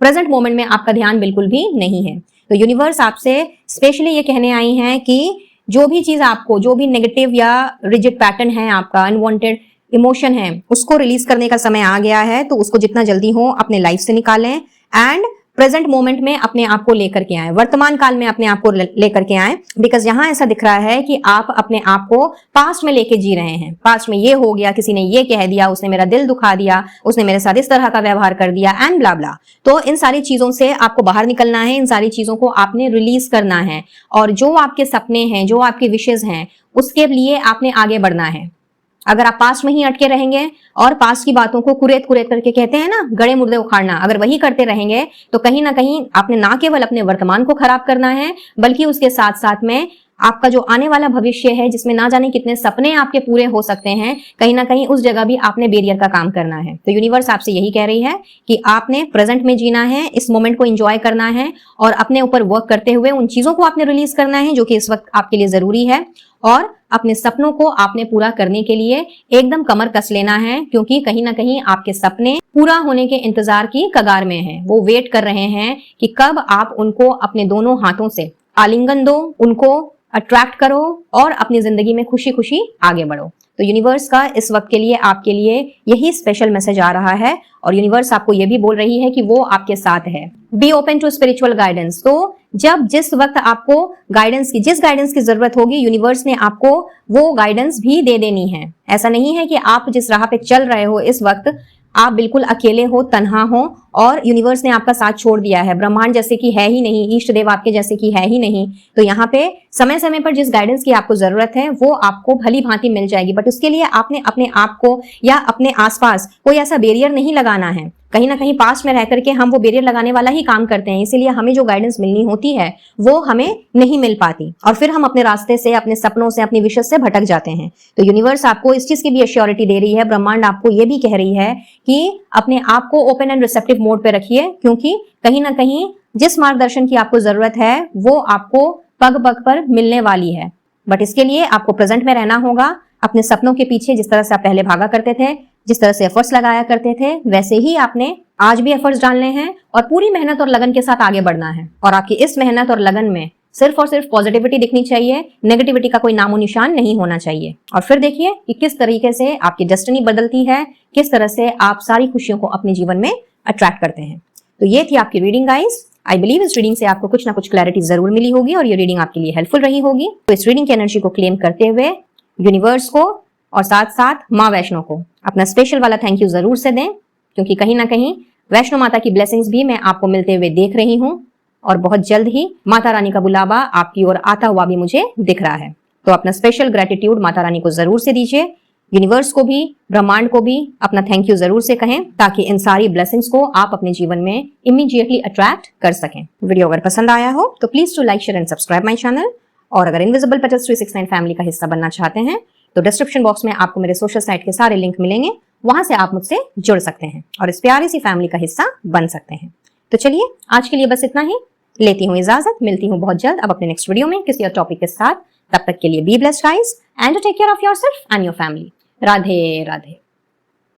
प्रेजेंट मोमेंट में आपका ध्यान बिल्कुल भी नहीं है। तो यूनिवर्स आपसे स्पेशली ये कहने आई है कि जो भी चीज आपको, जो भी नेगेटिव या रिजिड पैटर्न है, आपका अनवांटेड इमोशन है, उसको रिलीज करने का समय आ गया है। तो उसको जितना जल्दी हो अपने लाइफ से निकालें एंड प्रेजेंट मोमेंट में अपने आप को लेकर के आए, वर्तमान काल में अपने आप को लेकर के आए। बिकॉज यहां ऐसा दिख रहा है कि आप अपने आप को पास्ट में लेके जी रहे हैं। पास्ट में ये हो गया, किसी ने ये कह दिया, उसने मेरा दिल दुखा दिया, उसने मेरे साथ इस तरह का व्यवहार कर दिया एंड ब्ला ब्ला। तो इन सारी चीजों से आपको बाहर निकलना है, इन सारी चीजों को आपने रिलीज करना है। और जो आपके सपने हैं, जो आपके विशेष हैं, उसके लिए आपने आगे बढ़ना है। अगर आप पास्ट में ही अटके रहेंगे और पास्ट की बातों को कुरेद कुरेद करके, कहते हैं ना गड़े मुर्दे उखाड़ना, अगर वही करते रहेंगे तो कहीं ना कहीं आपने ना केवल अपने वर्तमान को खराब करना है, बल्कि उसके साथ साथ में आपका जो आने वाला भविष्य है, जिसमें ना जाने कितने सपने आपके पूरे हो सकते हैं, कहीं ना कहीं उस जगह भी आपने बैरियर का काम करना है। तो यूनिवर्स आपसे यही कह रही है कि आपने प्रेजेंट में जीना है, इस मोमेंट को एंजॉय करना है और अपने ऊपर वर्क करते हुए उन चीजों को आपने रिलीज करना है जो कि इस वक्त आपके लिए जरूरी है। और अपने सपनों को आपने पूरा करने के लिए एकदम कमर कस लेना है, क्योंकि कहीं ना कहीं आपके सपने पूरा होने के इंतजार की कगार में हैं। वो वेट कर रहे हैं कि कब आप उनको अपने दोनों हाथों से आलिंगन दो, उनको अट्रैक्ट करो और अपनी जिंदगी में खुशी खुशी आगे बढ़ो। तो यूनिवर्स का इस वक्त के लिए आपके लिए यही स्पेशल मैसेज आ रहा है। और यूनिवर्स आपको ये भी बोल रही है कि वो आपके साथ है। Be open to spiritual guidance. तो जब जिस वक्त आपको जिस गाइडेंस की जरूरत होगी, यूनिवर्स ने आपको वो गाइडेंस भी दे देनी है। ऐसा नहीं है कि आप जिस राह पे चल रहे हो इस वक्त आप बिल्कुल अकेले हो, तन्हा हो और यूनिवर्स ने आपका साथ छोड़ दिया है, ब्रह्मांड जैसे कि है ही नहीं, इष्ट देव आपके जैसे कि है ही नहीं। तो यहाँ पे समय समय पर जिस गाइडेंस की आपको जरूरत है वो आपको भली भांति मिल जाएगी, बट उसके लिए आपने अपने आप को या अपने आसपास कोई ऐसा बैरियर नहीं लगाना है। कहीं ना कहीं पास्ट में रह करके हम वो बैरियर लगाने वाला ही काम करते हैं, इसीलिए हमें जो गाइडेंस मिलनी होती है वो हमें नहीं मिल पाती और फिर हम अपने रास्ते से, अपने सपनों से, अपनी विशेष से भटक जाते हैं। तो यूनिवर्स आपको इस चीज की भी एश्योरिटी दे रही है, ब्रह्मांड आपको ये भी कह रही है कि अपने आप को ओपन एंड रिसेप्टिव मोड पे रखिए, क्योंकि कहीं ना कहीं जिस मार्गदर्शन की आपको जरूरत है वो आपको पग पग पर मिलने वाली है। बट इसके लिए आपको प्रेजेंट में रहना होगा, अपने सपनों के पीछे जिस तरह से आप पहले भागा करते थे, जिस तरह से एफर्ट्स लगाया करते थे वैसे ही आपने आज भी एफर्ट्स डालने हैं और पूरी मेहनत और लगन के साथ आगे बढ़ना है। और आपकी इस मेहनत और लगन में सिर्फ और सिर्फ पॉजिटिविटी दिखनी चाहिए, नेगेटिविटी का कोई नामो निशान नहीं होना चाहिए। और फिर देखिए कि किस तरीके से आपकी डेस्टिनी बदलती है, किस तरह से आप सारी खुशियों को अपने जीवन में अट्रैक्ट करते हैं। तो ये थी आपकी रीडिंग गाइस। आई बिलीव इस रीडिंग से आपको कुछ ना कुछ क्लैरिटी जरूर मिली होगी और ये रीडिंग आपके लिए हेल्पफुल रही होगी। तो इस रीडिंग की एनर्जी को क्लेम करते हुए यूनिवर्स को और साथ साथ माँ वैष्णो को अपना स्पेशल वाला थैंक यू जरूर से दें, क्योंकि कहीं ना कहीं वैष्णो माता की ब्लेसिंग्स भी मैं आपको मिलते हुए देख रही हूँ और बहुत जल्द ही माता रानी का बुलावा आपकी ओर आता हुआ भी मुझे दिख रहा है। तो अपना स्पेशल ग्रेटिट्यूड माता रानी को जरूर से दीजिए, यूनिवर्स को भी, ब्रह्मांड को भी अपना थैंक यू जरूर से कहें, ताकि इन सारी ब्लेसिंग्स को आप अपने जीवन में इमीडिएटली अट्रैक्ट कर सकें। वीडियो अगर पसंद आया हो तो please to like, share and subscribe my channel. और अगर इनविजिबल पेटल्स 369 फैमिली का हिस्सा बनना चाहते हैं तो डिस्क्रिप्शन बॉक्स में आपको मेरे सोशल साइट के सारे लिंक मिलेंगे, वहां से आप मुझसे जुड़ सकते हैं और इस प्यारी सी फैमिली का हिस्सा बन सकते हैं। तो चलिए आज के लिए बस इतना ही, लेती हूँ इजाजत, मिलती हूँ बहुत जल्द अब अपने नेक्स्ट वीडियो में किसी और टॉपिक के साथ। तब तक के लिए be blessed guys and take care of yourself and your family. Radhe Radhe.